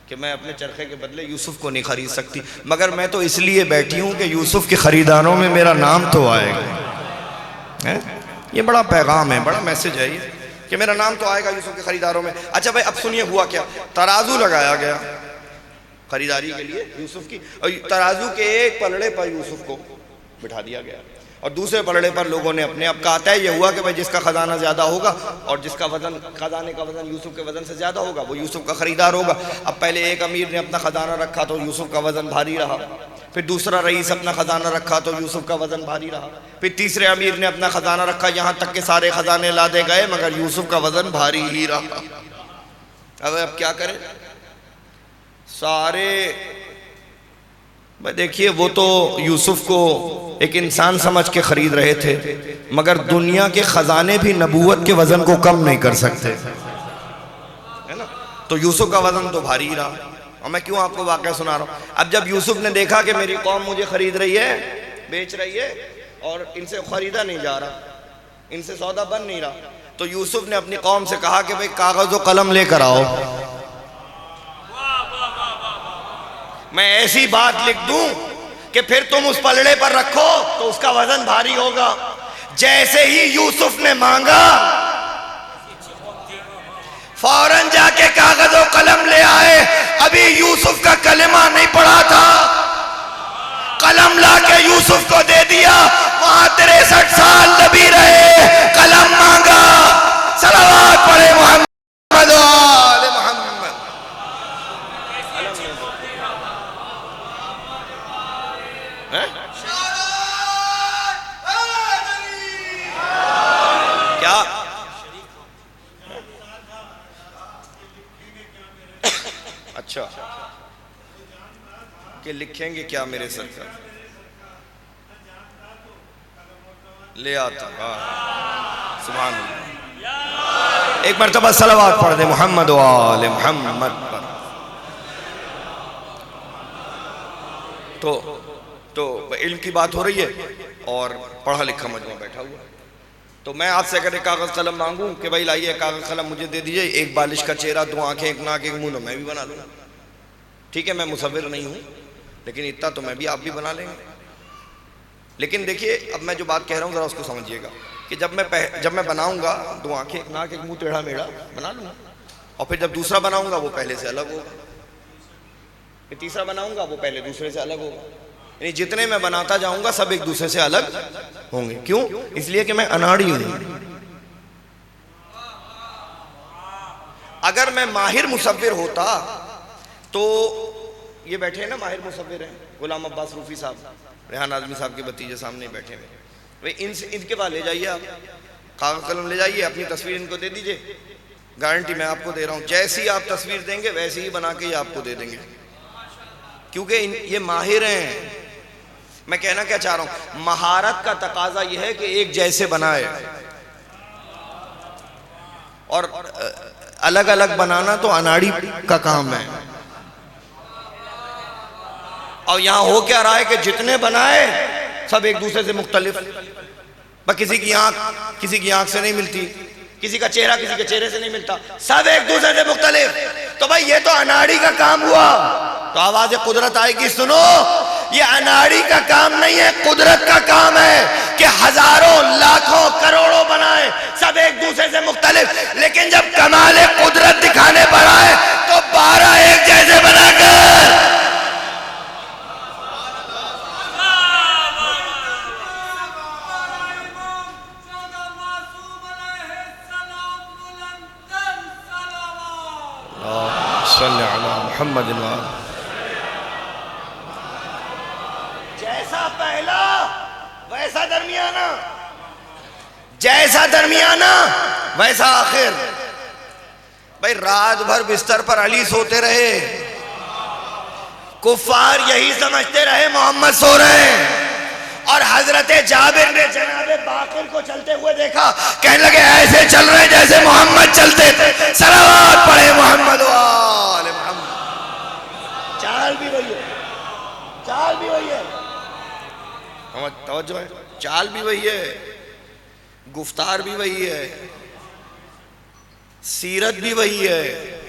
کہ میں اپنے چرخے کے بدلے یوسف کو نہیں خرید سکتی، مگر میں تو اس لیے بیٹھی ہوں کہ یوسف کے خریداروں میں میرا نام تو آئے گا۔ یہ بڑا پیغام ہے، بڑا میسج ہے یہ کہ میرا نام تو آئے گا یوسف کے خریداروں میں۔ اچھا بھائی اب سنیے ہوا کیا، ترازو لگایا گیا خریداری کے لیے یوسف کی، اور ترازو کے ایک پلڑے پر یوسف کو بٹھا دیا گیا اور دوسرے پلڑے پر لوگوں نے اپنے، اب کہتا ہے یہ ہوا کہ بھائی جس کا خزانہ زیادہ ہوگا اور جس کا وزن، خزانے کا وزن یوسف کے وزن سے زیادہ ہوگا وہ یوسف کا خریدار ہوگا۔ اب پہلے ایک امیر نے اپنا خزانہ رکھا تو یوسف کا وزن بھاری رہا، پھر دوسرا رئیس اپنا خزانہ رکھا تو یوسف کا وزن بھاری رہا، پھر تیسرے امیر نے اپنا خزانہ رکھا، یہاں تک کہ سارے خزانے لادے گئے مگر یوسف کا وزن بھاری ہی رہا۔ اب کیا کریں سارے؟ دیکھیے وہ تو یوسف کو ایک انسان سمجھ کے خرید رہے تھے مگر دنیا کے خزانے بھی نبوت کے وزن کو کم نہیں کر سکتے، ہے نا؟ تو یوسف کا وزن تو بھاری ہی رہا۔ اور میں کیوں آپ کو واقعہ سنا رہا ہوں؟ اب جب یوسف نے دیکھا کہ میری قوم مجھے خرید رہی ہے، بیچ رہی ہے اور ان سے خریدا نہیں جا رہا، ان سے سودا بن نہیں رہا، تو یوسف نے اپنی قوم سے کہا کہ بھئی کاغذ و قلم لے کر آؤ، میں ایسی بات لکھ دوں کہ پھر تم اس پلڑے پر رکھو تو اس کا وزن بھاری ہوگا۔ جیسے ہی یوسف نے مانگا فوراً جا کے کاغذ و قلم لے آئے، ابھی یوسف کا کلمہ نہیں پڑھا تھا، قلم لا کے یوسف کو دے دیا، وہاں 63 سال نبی رہے، قلم مانگا۔ صلوات پڑھے محمد و آل محمد۔ کیا اچھا کہ لکھیں گے کیا میرے سرکار لے آتا. سبحان اللہ. ایک مرتبہ صلوات پڑھ دے محمد و آل محمد پر. تو علم کی بات ہو رہی ہے اور پڑھا لکھا مجموعہ بیٹھا ہوا. تو میں آپ سے اگر ایک کاغذ قلم مانگوں کہ بھائی لائیے کاغذ قلم مجھے دے دیجئے, ایک بالش کا چہرہ, 2 آنکھیں, 1 ناک, 1 منہ, میں بھی بنا لوں. ٹھیک ہے میں مصور نہیں ہوں لیکن اتنا تو میں بھی آپ بھی بنا لیں گے. لیکن دیکھیے اب میں جو بات کہہ رہا ہوں ذرا اس کو سمجھیے گا کہ جب میں بناؤں گا 2 آنکھیں, 1 ناک, 1 منہ, ٹیڑھا میڑھا بنا لوں گا, اور پھر جب دوسرا بناؤں گا وہ پہلے سے الگ ہوگا, پھر تیسرا بناؤں گا وہ پہلے دوسرے سے الگ ہوگا. یعنی جتنے میں بناتا جاؤں گا سب ایک دوسرے سے الگ ہوں گے. کیوں؟ اس لیے کہ میں اناڑی ہوں. اگر میں ماہر مصور ہوتا تو یہ بیٹھے ہیں نا ماہر مصور ہیں, غلام عباس روفی صاحب, ریحان اعظمی صاحب کے بھتیجے سامنے بیٹھے ہیں. ان کے پاس لے جائیے, آپ کاغذ قلم لے جائیے, اپنی تصویر ان کو دے دیجئے. گارنٹی میں آپ کو دے رہا ہوں جیسی آپ تصویر دیں گے ویسے ہی بنا کے یہ آپ کو دے دیں گے, کیونکہ یہ ماہر ہیں. میں کہنا کیا چاہ رہا ہوں, مہارت کا تقاضا یہ ہے کہ ایک جیسے بنائے, اور الگ الگ بنانا تو اناڑی کا کام ہے. اور یہاں ہو کیا رہا ہے کہ جتنے بنائے سب ایک دوسرے سے مختلف. کسی کی آنکھ سے نہیں ملتی, کسی کا چہرہ کسی کے چہرے سے نہیں ملتا, سب ایک دوسرے سے مختلف. تو بھائی یہ تو اناڑی کا کام ہوا. تو آواز قدرت آئے گی, سنو یہ اناڑی کا کام نہیں ہے, قدرت کا کام ہے کہ ہزاروں لاکھوں کروڑوں بنائے سب ایک دوسرے سے مختلف. لیکن جب کمال قدرت دکھانے پر آئے تو 12 ایک جیسے بنا کر. صلی علی محمد. جیسا پہلا ویسا درمیانہ, جیسا درمیانہ ویسا آخر. بھائی رات بھر بستر پر علی سوتے رہے, کفار یہی سمجھتے رہے محمد سو رہے ہیں, اور حضرت جابر نے جناب باقر کو چلتے ہوئے دیکھا, کہنے لگے ایسے چل رہے جیسے محمد چلتے تھے. صلوات پڑھے محمد و آل محمد. چال بھی وہی ہے, چال بھی وہی ہے, توجہ ہے, چال بھی وہی ہے, گفتار بھی وہی ہے, سیرت بھی وہی ہے,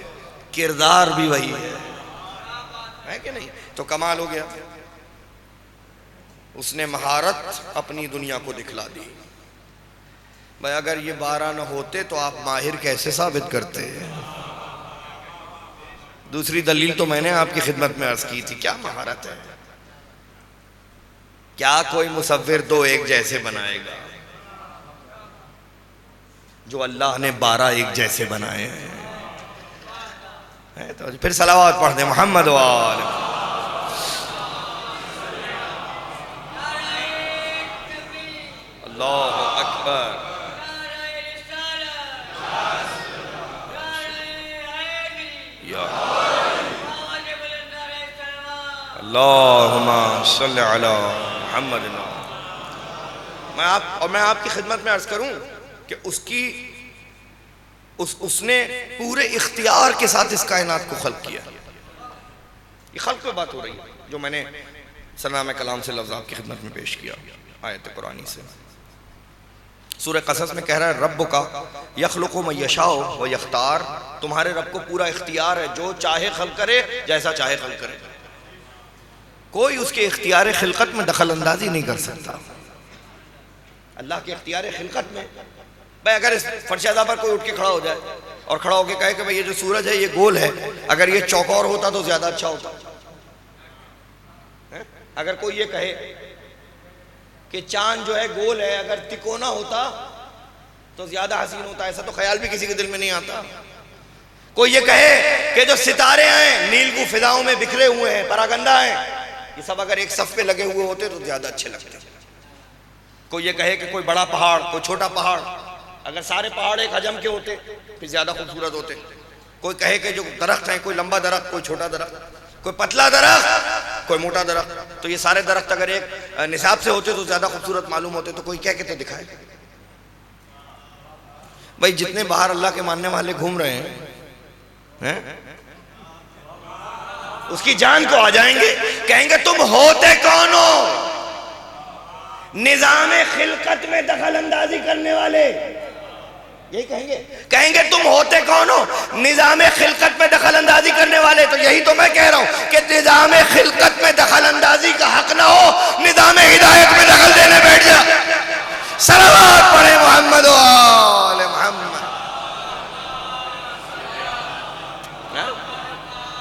کردار بھی وہی ہے کہ نہیں؟ تو کمال ہو گیا. اس نے مہارت اپنی دنیا کو دکھلا دی. بھائی اگر یہ 12 نہ ہوتے تو آپ ماہر کیسے ثابت کرتے؟ دوسری دلیل تو میں نے آپ کی خدمت میں عرض کی تھی. کیا مہارت ہے؟ کیا کوئی مصور 2 ایک جیسے بنائے گا جو اللہ نے 12 ایک جیسے بنائے ہیں؟ تو پھر صلوات پڑھ دیں محمد و آل. اللہ اکبر. اللہم صلی علی محمد. میں آپ کی خدمت میں عرض کروں کہ اس نے پورے اختیار کے ساتھ اس کائنات کو خلق کیا. یہ خلق پہ بات ہو رہی ہے جو میں نے سلام کلام سے لفظ آپ کی خدمت میں پیش کیا آیت قرآنی سے. سورہ قصص میں کہہ رہا ہے ربک یخلق من یشاء و یختار. تمہارے رب کو پورا اختیار ہے, جو چاہے خلق کرے, جیسا چاہے خلق کرے. کوئی اس کے اختیار خلقت میں دخل اندازی نہیں کر سکتا. اللہ کے اختیار خلقت میں بھائی اگر اس فرش ازا پر کوئی اٹھ کے کھڑا ہو جائے اور کھڑا ہو کے کہے کہ بھائی یہ جو سورج ہے یہ گول ہے, اگر یہ چوکور ہوتا تو زیادہ اچھا ہوتا. اگر کوئی یہ کہے کہ چاند جو ہے گول ہے, اگر تکونا ہوتا تو زیادہ حسین ہوتا, ایسا تو خیال بھی کسی کے دل میں نہیں آتا. کوئی یہ کہے کہ جو ستارے ہیں نیل کو فضاؤں میں بکھرے ہوئے ہیں, پراگندہ ہیں, یہ سب اگر ایک صف پہ لگے ہوئے ہوتے تو زیادہ اچھے لگتے. کوئی یہ کہے کہ کوئی بڑا پہاڑ, کوئی چھوٹا پہاڑ, اگر سارے پہاڑ ایک حجم کے ہوتے پھر زیادہ خوبصورت ہوتے. کوئی کہے کہ جو درخت ہیں، کوئی لمبا درخت، کوئی چھوٹا درخت، کوئی پتلا درخت، کوئی موٹا درخت، تو یہ سارے درخت اگر ایک نصاب سے ہوتے تو زیادہ خوبصورت معلوم ہوتے. تو کوئی کہہ کے تو دکھائے. بھائی جتنے باہر اللہ کے ماننے والے گھوم رہے ہیں اس کی جان کو آ جائیں گے، کہیں گے تم ہوتے کون ہو؟ نظام خلقت میں دخل اندازی کرنے والے. یہی کہیں گے تم ہوتے کون ہو؟ نظام خلقت میں دخل اندازی کرنے والے. تو یہی تو میں کہہ رہا ہوں کہ نظام خلقت میں دخل اندازی کا حق نہ ہو، نظام ہدایت میں دخل دینے بیٹھ جا. صلوات پڑھے محمد و آل محمد.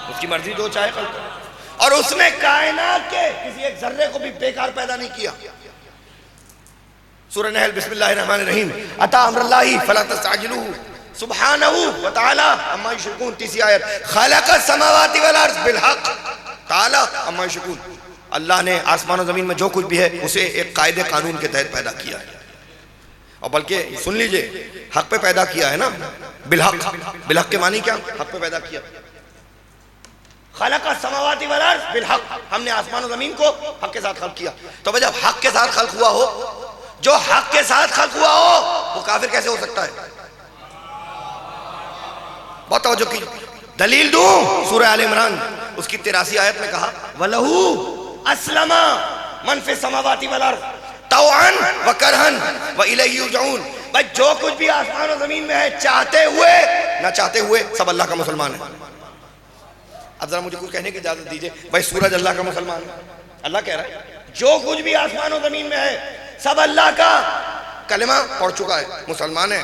اس کی مرضی جو چاہے خلق، اور اس نے کائنات کے کسی ایک ذرے کو بھی بیکار پیدا نہیں کیا. سورہ نحل بسم اللہ الرحمن الرحیم. اتا امر اللہ فلا تستعجلوہ سبحانہ وتعالی عما یشرکون. تیسری آیت. خلق السماوات والارض بالحق تعالی عما یشرکون. اللہ نے آسمان و زمین میں جو کچھ بھی ہے اسے ایک قاعدے قانون کے تحت پیدا کیا ہے، اور بلکہ سن لیجئے حق پہ پیدا کیا ہے نا. بالحق، بالحق کے معنی کیا؟ حق پہ پیدا کیا. خلق السماوات والارض بالحق، ہم نے آسمان و زمین کو حق کے ساتھ خلق کیا. تو جب حق کے ساتھ خلق ہوا ہو، جو حق کے ساتھ خلق ہوا ہو، وہ کافر کیسے ہو سکتا ہے؟ بہت توجہ کی. دلیل دوں، سورہ آل عمران اس کی 83 آیت میں کہا وَلَهُ أَسْلَمَ مَنْ فِي السَّمَاوَاتِ وَالْأَرْضِ طَوْعًا وَكَرْهًا وَإِلَيْهِ يُرْجَعُونَ. بھائی جو کچھ بھی آسمان و زمین میں ہے، چاہتے ہوئے نہ چاہتے ہوئے سب اللہ کا مسلمان ہے. اب ذرا مجھے کچھ کہنے کی اجازت دیجئے. بھائی سورج اللہ کا مسلمان ہے. اللہ کہہ رہا ہے جو کچھ بھی آسمان و زمین میں ہے سب اللہ کا. کلمہ پڑھ چکا ہے، مسلمان ہے.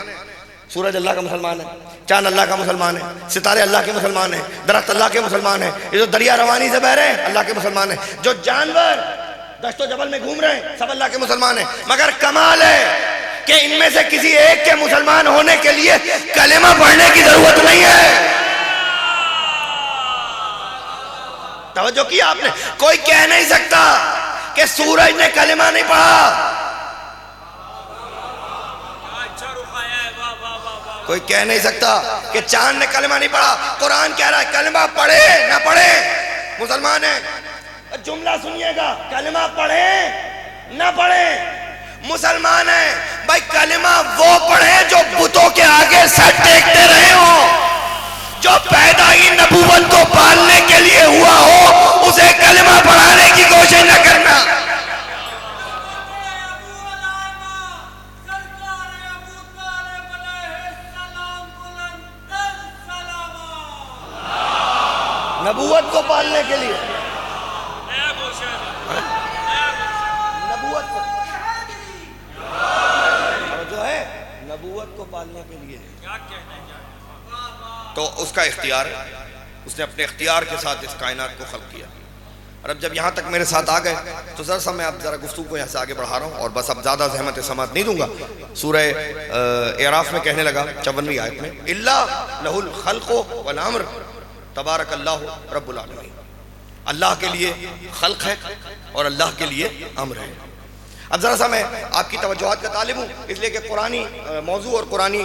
سورج اللہ کا مسلمان ہے، چاند اللہ کا مسلمان ہے، ستارے اللہ کے مسلمان ہیں، درخت اللہ کے مسلمان ہیں، یہ جو دریا روانی سے بہ رہے ہیں اللہ کے مسلمان ہیں، جو جانور دشت و جبل میں گھوم رہے ہیں سب اللہ کے مسلمان ہیں. مگر کمال ہے کہ ان میں سے کسی ایک کے مسلمان ہونے کے لیے کلمہ پڑھنے کی ضرورت نہیں ہے. توجہ کیا آپ نے؟ کوئی کہہ نہیں سکتا کہ سورج نے کلمہ نہیں پڑھا. کوئی کہہ نہیں سکتا کہ چاند نے کلمہ نہیں پڑھا. قرآن کہہ رہا ہے کلمہ پڑھے نہ پڑھے مسلمان ہے. جملہ سنیے گا، کلمہ پڑھے نہ پڑھے مسلمان ہے. بھائی کلمہ وہ پڑھے جو بتوں کے آگے سر ٹیکتے رہے ہوں، جو پیدا ہی نبوت کو پالنے کے لیے ہوا ہو، اسے کلمہ پڑھانے کی کوشش نہ کرنا. نبوت کو پالنے کے لیے، نبوت کو جو ہے نبوت کو پالنے کے لیے، تو اس کا اختیار ہے. اس نے اپنے اختیار کے ساتھ اس کائنات کو خلق کیا. اور اب جب یہاں تک میرے ساتھ آ گئے تو ذرا سا میں اب ذرا گفتگو کو یہاں سے آگے بڑھا رہا ہوں، اور بس اب زیادہ زحمت سماعت نہیں دوں گا. سورہ اعراف میں کہنے لگا 54ویں آیت میں الا لہ الخلق والامر تبارک اللہ رب العالمین. اللہ کے لیے خلق ہے اور اللہ کے لیے امر ہے. اب ذرا سا میں آپ کی توجہات کا طالب ہوں، اس لیے کہ قرآنی موضوع اور قرآنی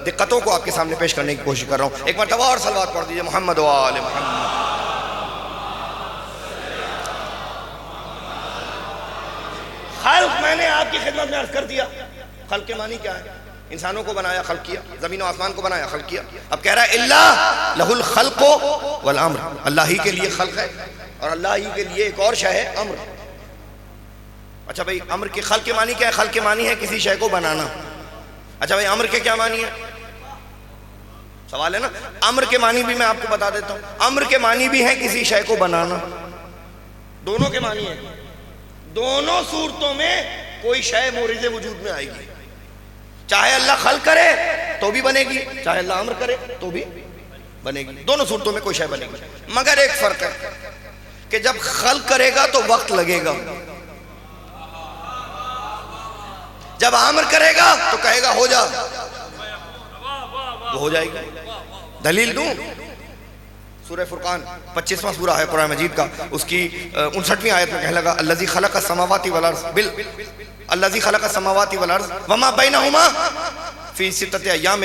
دقتوں کو آپ کے سامنے پیش کرنے کی کوشش کر رہا ہوں. ایک مرتبہ اور صلوات پڑھ دیجئے محمد و آل محمد. خلق میں نے آپ کی خدمت میں عرض کر دیا. خلق کے معنی کیا ہے؟ انسانوں کو بنایا، خلق کیا. زمین و آسمان کو بنایا، خلق کیا. اب کہہ رہا ہے اللہ لہ الخلق والامر، اللہ ہی کے لیے خلق ہے اور اللہ ہی کے لیے ایک اور شے ہے امر. اچھا بھائی امر کے خلق کے معنی کیا ہے؟ خلق کے معنی ہے کسی شے کو بنانا. اچھا بھائی امر کے کیا معنی ہے؟ سوال ہے نا. امر کے معنی بھی میں آپ کو بتا دیتا ہوں. امر کے معنی بھی ہے کسی شے کو بنانا. دونوں کے معنی ہے. دونوں صورتوں میں کوئی شے مورد وجود میں آئے گی. چاہے اللہ خلق کرے تو بھی بنے گی، چاہے اللہ امر کرے تو بھی بنے گی. دونوں صورتوں میں کوئی شے بنے گی. مگر ایک فرق ہے کہ جب خلق کرے گا تو وقت لگے گا، جب امر کرے گا تو کہے گا ہو جا، وہ ہو جائے گی. دلیل دوں، سورہ فرقان 25واں سورہ ہے قرآن مجید کا، اس کی 59ویں آیت میں کہنے لگا الذی خلق السماوات والارض الذی خلق السماوات والارض وما بینہما فی ستۃ ایام،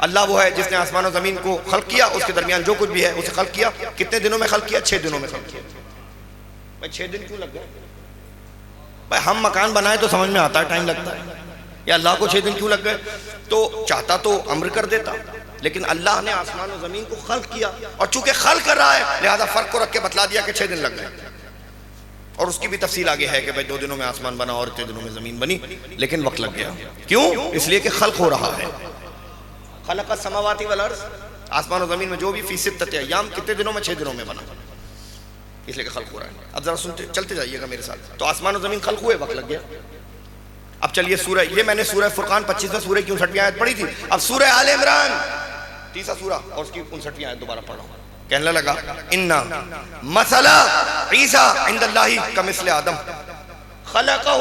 اللہ وہ ہے جس نے آسمان و زمین کو خلق کیا، اس کے درمیان جو کچھ بھی ہے اسے خلق کیا. کتنے دنوں میں خلق کیا؟ 6 دنوں میں خلق کیا. بھائی 6 دن کیوں لگ گئے؟ بھائی ہم مکان بنائے تو سمجھ میں آتا ہے ٹائم لگتا ہے، یا اللہ کو 6 دن کیوں لگ گئے؟ تو چاہتا تو امر کر دیتا، لیکن اللہ نے آسمان و زمین کو خلق کیا، اور چونکہ خلق کر رہا ہے لہذا فرق کو رکھ کے بتلا دیا کہ 6 دن لگ گئے. اور اس کی بھی تفصیل آگے ہے کہ بھائی 2 دنوں میں آسمان بنا اور 3 دنوں میں زمین بنی، لیکن وقت لگ گیا. کیوں؟ اس لیے کہ خلق ہو رہا ہے. خلق السماوات والارض، آسمان و زمین میں جو بھی فی ستۃ ایام، کتنے دنوں میں؟ 6 دنوں میں بنا، اس لیے کہ خلق ہو رہا ہے. اب ذرا سنتے چلتے جائیے گا میرے ساتھ. تو آسمان و زمین خلق ہوئے، وقت لگ گیا. اب چلیے سورہ، یہ میں نے سورہ فرقان 25واں سورہ کی 59ویں آیت پڑھی تھی. اب سورہ آل عمران 30واں سورہ اور اس کی 59ویں آیت دوبارہ پڑھ رہا ہوں. کہنے لگا انا مثل عیسیٰ عند اللہ کمثل آدم خلقہ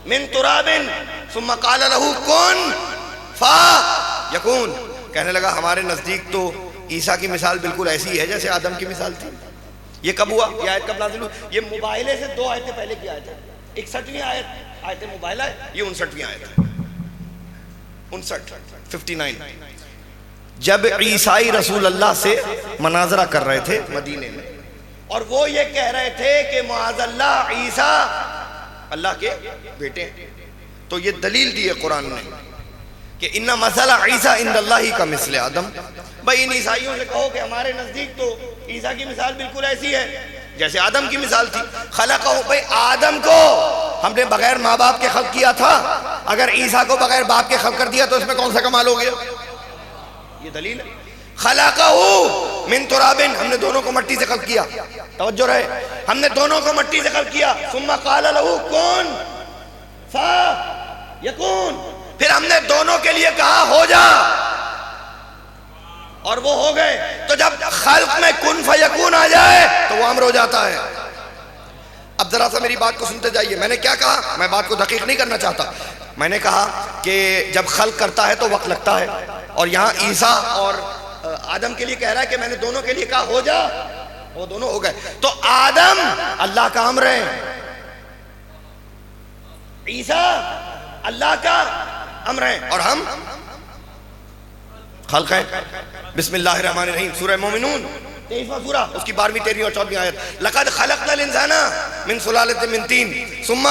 من تراب ثم قال له کن فیکون. کہنے لگا ہمارے نزدیک تو عیسیٰ کی مثال بالکل ایسی ہے جیسے آدم کی مثال تھی. یہ کب ہوا؟ یہ آیت کب نازل ہوئی؟ یہ مباہلے سے 2 آیتیں پہلے کی آیت ہے. 61ویں آیت مباہلہ ہے، یہ 59ویں آیت ہے. 59 جب عیسائی رسول اللہ سے مناظرہ کر رہے تھے مدینے میں، اور وہ یہ کہہ رہے تھے کہ معاذ اللہ عیسیٰ اللہ کے بیٹے ہیں، تو یہ دلیل دی ہے قرآن نے کہ ان مثل عیسیٰ عند اللہ کا مثل آدم. بھائی ان عیسائیوں سے کہو کہ ہمارے نزدیک تو عیسیٰ کی مثال بالکل ایسی ہے جیسے آدم کی مثال تھی. خلقہ، بھائی آدم کو ہم نے بغیر ماں باپ کے خلق کیا تھا، اگر عیسیٰ کو بغیر باپ کے خلق کر دیا تو اس میں کون سا کمال ہو گیا؟ یہ دلیل ہے. خلقہ من تراب، ہم نے دونوں کو مٹی سے خلق کیا. توجہ رہے، ہم نے دونوں کو مٹی سے خلق کیا. ثم قال له کن فیکون، پھر ہم نے دونوں کے لیے کہا ہو جا، اور وہ ہو گئے. تو جب خلق میں کن فیکون آ جائے تو وہ امر ہو جاتا ہے. اب ذرا سا میری بات کو سنتے جائیے. میں نے کیا کہا؟ میں بات کو دقیق نہیں کرنا چاہتا. میں نے کہا کہ جب خلق کرتا ہے تو وقت لگتا ہے، اور یہاں عیسیٰ اور آدم کے لیے کہہ رہا ہے کہ میں نے دونوں کے لیے کہا ہو جا، وہ دونوں ہو گئے. تو آدم اللہ کا امر ہے، عیسیٰ اللہ کا امر ہے، اور ہم خلق ہیں. بسم اللہ الرحمن الرحیم، سورہ مومنون 23واں سورہ، اس کی 12ویں 13ویں اور 14ویں آیت. لقد خلقنا الانسان من سلالۃ من طین ثم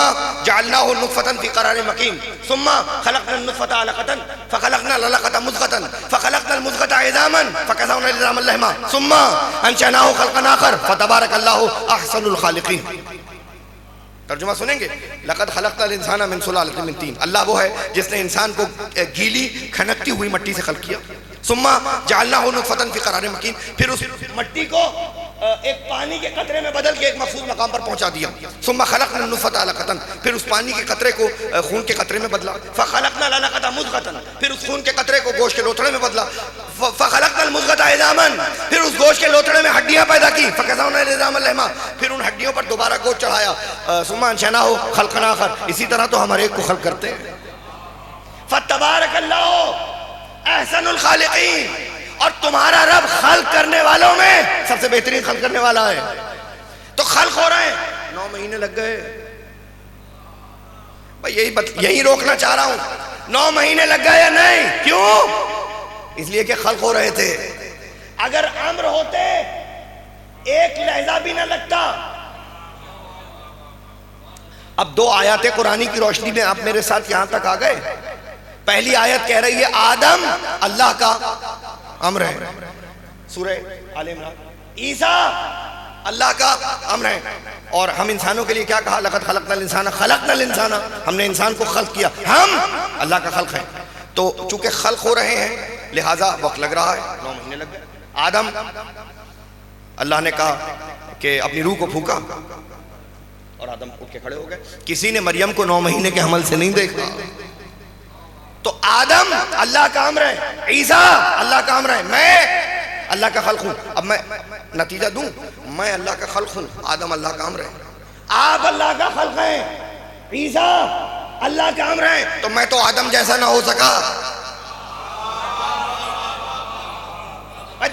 جعلناه نطفة في قرار مکین ثم خلقنا النطفة علقة فخلقنا العلقة مضغة فخلقنا المضغة عظاما فكسونا العظام لحما ثم انشأناه خلقا آخر فتبارك الله احسن الخالقین. ترجمہ سنیں گے. لقد خلقنا الانسان من سلالۃ من طین، اللہ وہ ہے جس نے انسان کو گیلی کھنکتی ہوئی مٹی سے خلق کیا. ثم جعلناه نطفة في قرار مکین، پھر اس مٹی کو ایک پانی کے قطرے میں بدل کے ایک مخصوص مقام پر پہنچا دیا. ثم خلقنا النطفة علقة، پھر اس پانی کے قطرے کو خون کے قطرے میں بدلا. فخلقنا العلقة مضغة، پھر اس خون کے قطرے کو گوشت کے لوتھڑے میں بدلا. فخلقنا المضغة عظاما، پھر اس گوشت کے لوتھڑے میں ہڈیاں پیدا کی. فكسونا العظام لحما، پھر ان ہڈیوں پر دوبارہ گوشت چڑھایا. ثم انشأناه خلقا آخر، اسی طرح تو ہم ہر ایک کو خلق کرتے ہیں. فتبارک اللہ احسن الخالقین، اور تمہارا رب خلق کرنے والوں میں سب سے بہترین خلق کرنے والا ہے. تو خلق ہو رہے ہیں، 9 مہینے لگ گئے. بھائی یہی روکنا چاہ رہا ہوں، 9 مہینے لگ گئے یا نہیں؟ کیوں؟ اس لیے کہ خلق ہو رہے تھے. اگر امر ہوتے ایک لحظہ بھی نہ لگتا. اب 2 آیات قرآنی کی روشنی میں آپ میرے ساتھ یہاں تک آ گئے. پہلی آیت کہہ رہی ہے آدم اللہ کا امر ہے، سورہ آل عمران. عیسیٰ اللہ کا امر ہے، اور ہم انسانوں کے لیے کیا کہا؟ لقد خلقنا الانسان، خلقنا الانسان، ہم نے انسان کو خلق کیا، ہم اللہ کا خلق ہے. تو چونکہ خلق ہو رہے ہیں لہٰذا وقت لگ رہا ہے. 9 مہینے لگ گئے. آدم، اللہ نے کہا کہ اپنی روح کو پھونکا اور آدم اٹھ کے کھڑے ہو گئے. کسی نے مریم کو 9 مہینے کے حمل سے نہیں دیکھا. تو آدم اللہ کا امر ہے، عیسیٰ اللہ کا امر ہے، میں اللہ کا خلق ہوں. اب میں نتیجہ دوں، میں اللہ کا خلق ہوں، آدم اللہ کا امر ہے. آپ اللہ کا خلق ہیں، عیسیٰ اللہ کا امر ہے. تو میں تو آدم جیسا نہ ہو سکا.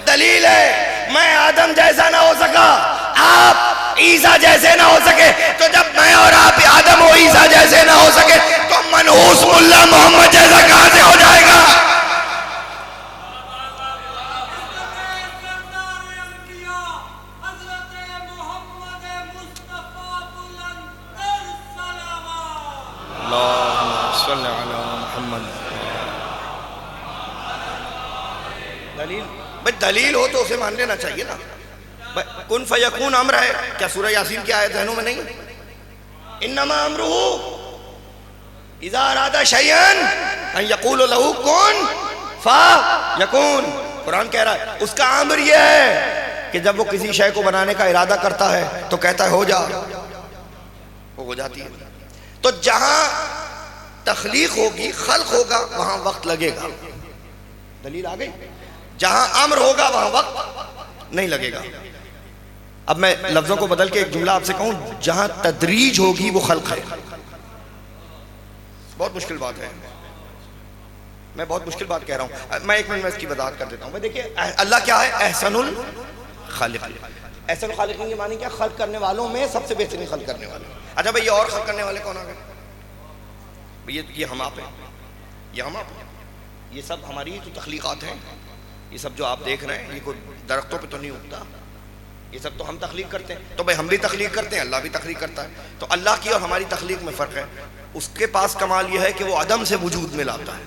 دلیل ہے، میں آدم جیسا نہ ہو سکا، آپ عیسیٰ جیسے نہ ہو سکے. تو جب میں اور آپ آدم و عیسیٰ جیسے نہ ہو سکے تو منحوس ملا محمد جیسا کہاں سے ہو جائے گا؟ صلی علی محمد. دلیل بھائی دلیل ہو تو اسے مان لینا چاہیے نا. کن فیکون امر ہے, کیا سورہ یاسین کی آیت ذہنوں میں نہیں؟ انما امرہ اذا اراد شیئا ان یقول لہ کن فیکون. قرآن کہہ رہا ہے اس کا امر یہ ہے کہ جب وہ کسی شے کو بنانے کا ارادہ کرتا ہے تو کہتا ہے ہو جا, وہ ہو جاتی ہے. تو جہاں تخلیق ہوگی, خلق ہوگا, وہاں وقت لگے گا. دلیل آ گئی. جہاں امر ہوگا وہاں وقت نہیں لگے گا. اب میں لفظوں کو بدل کے ایک جملہ آپ سے کہوں, جہاں تدریج ہوگی وہ خلق ہے. بہت مشکل بات ہے, میں بہت مشکل بات کہہ رہا ہوں. میں ایک منٹ میں اس کی وضاحت کر دیتا ہوں. بھائی دیکھیے اللہ کیا ہے؟ احسن الخالقین. احسن الخالقین کی معنی کیا؟ خلق کرنے والوں میں سب سے بہترین خلق کرنے والے. اچھا بھائی یہ اور خلق کرنے والے کون آ گئے؟ یہ ہم آپ ہیں, یہ ہم آپ ہیں, یہ سب ہماری تو تخلیقات ہیں. یہ سب جو آپ دیکھ رہے ہیں یہ کوئی درختوں پہ تو نہیں اگتا, یہ سب تو ہم تخلیق کرتے ہیں. تو بھائی ہم بھی تخلیق کرتے ہیں, اللہ بھی تخلیق کرتا ہے. تو اللہ کی اور ہماری تخلیق میں فرق ہے. اس کے پاس کمال یہ ہے کہ وہ عدم سے وجود میں لاتا ہے.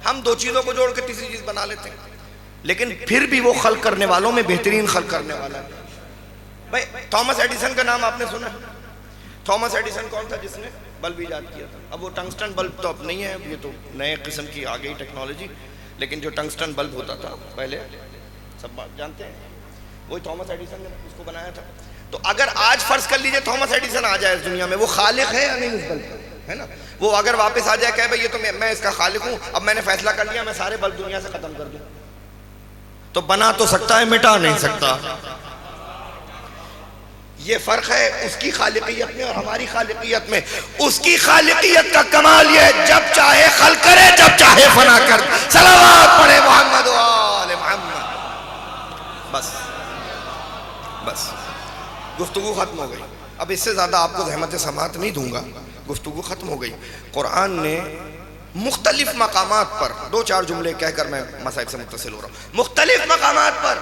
ہم دو چیزوں کو جوڑ کے تیسری چیز بنا لیتے ہیں, لیکن پھر بھی وہ خلق کرنے والوں میں بہترین خلق کرنے والا ہے. بھائی تھامس ایڈیسن کا نام آپ نے سنا ہے؟ تھامس ایڈیسن کون تھا جس نے بلب ایجاد کیا تھا؟ اب وہ ٹنگسٹن بلب تو اب نہیں ہے, یہ تو نئے قسم کی آ گئی ٹیکنالوجی, لیکن جو ٹنگسٹن بلب ہوتا تھا پہلے سب بات جانتے ہیں, وہی تھامس ایڈیسن نے اس کو بنایا تھا. تو اگر آج فرض کر لیجئے تھامس ایڈیسن آ جائے اس دنیا میں, وہ خالق ہے یا نہیں اس بلب کا؟ ہے نا. وہ اگر واپس آ جائے کہ بھئی یہ تو میں اس کا خالق ہوں, اب میں نے فیصلہ کر لیا میں سارے بلب دنیا سے ختم کر دوں, تو بنا تو سکتا ہے, مٹا نہیں سکتا. یہ فرق ہے اس کی خالقیت میں اور ہماری خالقیت میں. اس کی خالقیت کا کمال یہ ہے جب چاہے خلق کرے, جب چاہے فنا کر. صلوات پڑھے محمد و آل محمد. بس گفتگو ختم ہو گئی. اب اس سے زیادہ آپ کو زحمت سماعت نہیں دوں گا, گفتگو ختم ہو گئی. قرآن نے مختلف مقامات پر, دو چار جملے کہہ کر میں مسائل سے متصل ہو رہا ہوں, مختلف مقامات پر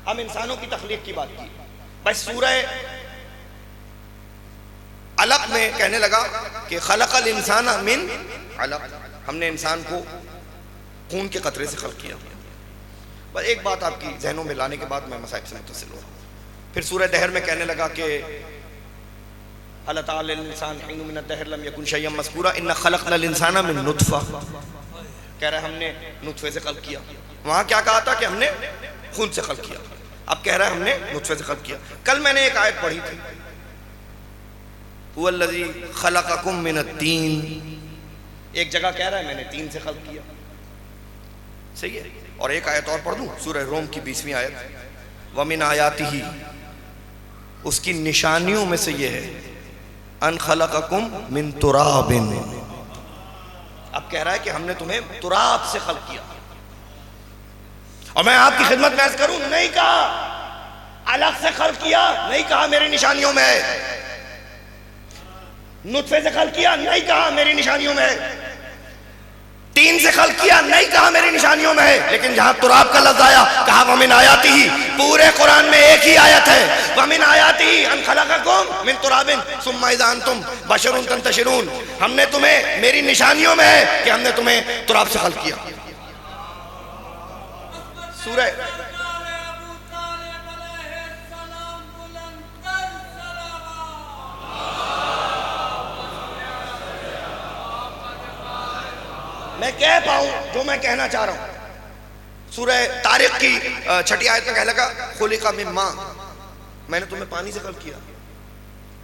ہم انسانوں کی تخلیق کی بات کی. بس سورہ علق میں کہنے لگا کہ خلق الانسان من علق, ہم نے انسان کو خون کے قطرے سے خلق کیا. بس ایک بات آپ کی ذہنوں میں لانے کے بعد میں مسائل سے متصل ہو رہا ہوں. پھر سورہ دہر میں کہنے لگا کہ اللہ تعالی الانسان حین من الدہر لم یکن شیئا مذکورا ان خلقنا الانسان من نطفہ. کہہ رہا ہے ہم نے نطفے سے خلق کیا. وہاں کیا کہا تھا کہ ہم نے خون سے خلق کیا, اب کہہ رہا ہے ہم نے نطفے سے خلق کیا. کل میں نے ایک آیت پڑھی تھی, هو الذی خلقکم من الطین. ایک جگہ کہہ رہا ہے میں نے تین سے خلق کیا, صحیح ہے. اور ایک آیت اور پڑھ دوں, سورہ روم کی 20ویں آیت, وَمِنْ آیَاتِهِ, اس کی نشانیوں میں سے یہ ہے ان خلقکم من تراب. اب کہہ رہا ہے کہ ہم نے تمہیں تراب سے خلق کیا. اور میں آپ کی خدمت میں عرض کروں, نہیں کہا الگ سے خلق کیا, نہیں کہا میری نشانیوں میں ہے. نطفے سے خلق کیا, نہیں کہا میری نشانیوں میں ہے. تین سے خلق کیا, نہیں کہا میری نشانیوں میں ہے. لیکن جہاں تراب کا لفظ آیا کہا وَمِنْ آیَاتِهِ. پورے قرآن میں ایک ہی آیت ہے, وَمِنْ آیَاتِهِ أَنْ خَلَقَكُمْ مِنْ تُرَابٍ ثُمَّ إِذَا أَنْتُمْ بَشَرٌ تَنْتَشِرُونَ. ہم نے تمہیں, میری نشانیوں میں ہے کہ ہم نے تمہیں تراب سے خلق کیا. سورہ میں کہہ پاؤں جو میں کہنا چاہ رہا ہوں. سورہ طارق کی 6 آیت میں کہہ لگا خلق من ماء, میں نے تمہیں پانی سے خلق کیا.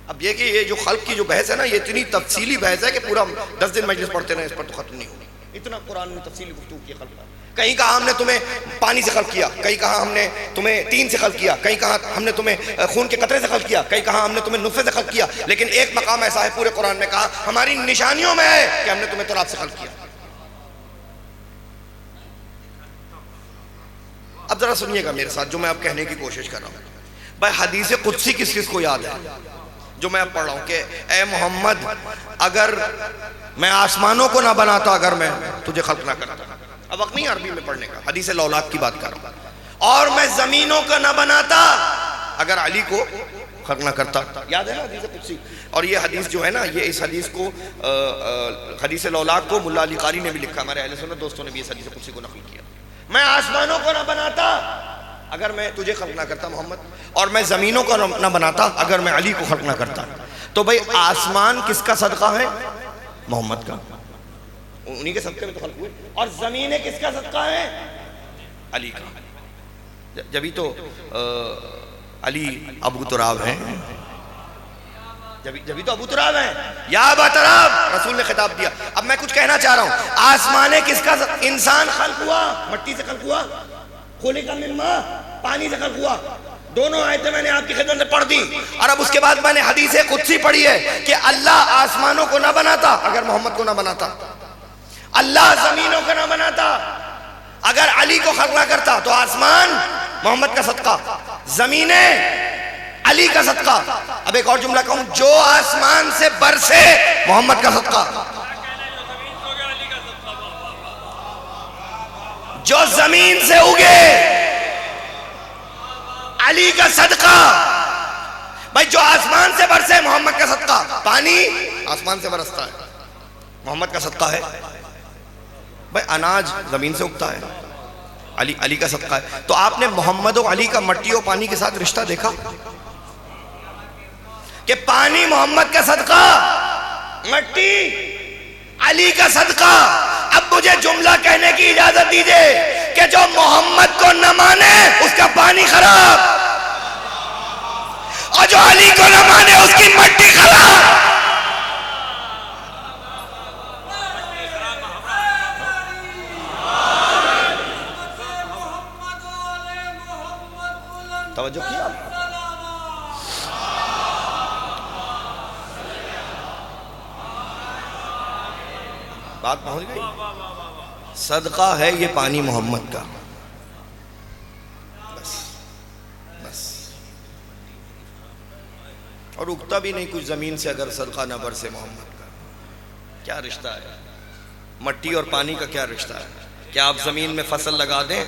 اب یہ کہ یہ جو خلق کی جو بحث ہے نا, یہ اتنی تفصیلی بحث ہے کہ پورا 10 دن مجلس پڑھتے رہے اس پر تو ختم نہیں ہوگی. اتنا قرآن نے تفصیلی گفتگو کی خلق پر. کہیں کہا ہم نے تمہیں پانی سے خلق کیا, کہیں کہا ہم نے تمہیں تین سے خلق کیا, کہیں کہا ہم نے تمہیں خون کے قطرے سے خلق کیا, کہیں کہا ہم نے تمہیں نطفے سے خلق کیا. لیکن ایک مقام ایسا ہے پورے قرآن میں کہا ہماری نشانیوں میں ہے کہ ہم نے تمہیں تراب سے خلق کیا. اب ذرا سنیے گا میرے ساتھ جو میں اب کہنے کی کوشش کر رہا ہوں. بھائی حدیث قدسی کس کس کو یاد ہے جو میں اب پڑھ رہا ہوں کہ اے محمد اگر میں آسمانوں کو نہ بناتا, اگر میں تجھے خلق نہ کرتا. اب وقت نہیں عربی میں پڑھنے کا, حدیث لولاک کی بات کر رہا ہوں. اور میں زمینوں کا نہ بناتا اگر علی کو خلق نہ کرتا. یاد ہے نا حدیث قدسی؟ اور یہ حدیث جو ہے نا، یہ اس حدیث کو حدیث لولاک کو ملا علی قاری نے بھی لکھا، ہمارے اہل سنت دوستوں نے بھی اس حدیث قدسی کو نقل کیا. میں آسمانوں کو نہ بناتا اگر میں تجھے خلق نہ کرتا محمد، اور میں زمینوں کو نہ بناتا اگر میں علی کو خلق نہ کرتا. تو بھئی آسمان کس کا صدقہ ہے؟ محمد کا، انہی کے صدقے میں تو خلق ہوئے. اور زمینیں کس کا صدقہ ہے؟ علی کا. جبھی تو علی ابو تراب ہیں، جبھی تو ابو تراب ہیں. یا ابا تراب رسول نے خطاب دیا. اب میں کچھ کہنا چاہ رہا ہوں، آسمانیں کس کا؟ انسان خلق ہوا مٹی سے خلق ہوا، خلق من ماء پانی سے خلق ہوا. دونوں آیتیں میں نے آپ کی خدمت میں پڑھ دی. اور اب اس کے بعد میں نے حدیث قدسی پڑھی ہے کہ اللہ آسمانوں کو نہ بناتا اگر محمد کو نہ بناتا، اللہ زمینوں کو نہ بناتا اگر علی کو خلق نہ کرتا. تو آسمان محمد کا صدقہ، زمینیں علی کا صدقہ. اب ایک اور جملہ کہوں، جو آسمان سے برسے محمد کا صدقہ، جو زمین سے اگے علی کا صدقہ. بھائی جو آسمان سے برسے محمد کا صدقہ. پانی آسمان سے برستا ہے، محمد کا صدقہ ہے. بھائی اناج زمین سے اگتا ہے، علی کا صدقہ ہے. تو آپ نے محمد و علی کا مٹی و پانی کے ساتھ رشتہ دیکھا کہ پانی محمد کا صدقہ، مٹی علی کا صدقہ. اب مجھے جملہ کہنے کی اجازت دیجئے کہ جو محمد کو نہ مانے اس کا پانی خراب، اور جو علی کو نہ مانے اس کی مٹی خراب. توجہ کیا؟ بات پہنچ گئی؟ صدقہ ہے یہ پانی محمد کا. بس اور اگتا بھی نہیں کچھ زمین سے اگر صدقہ نہ برسے محمد کا. کیا رشتہ ہے مٹی اور پانی کا؟ کیا رشتہ ہے؟ کیا آپ زمین میں فصل لگا دیں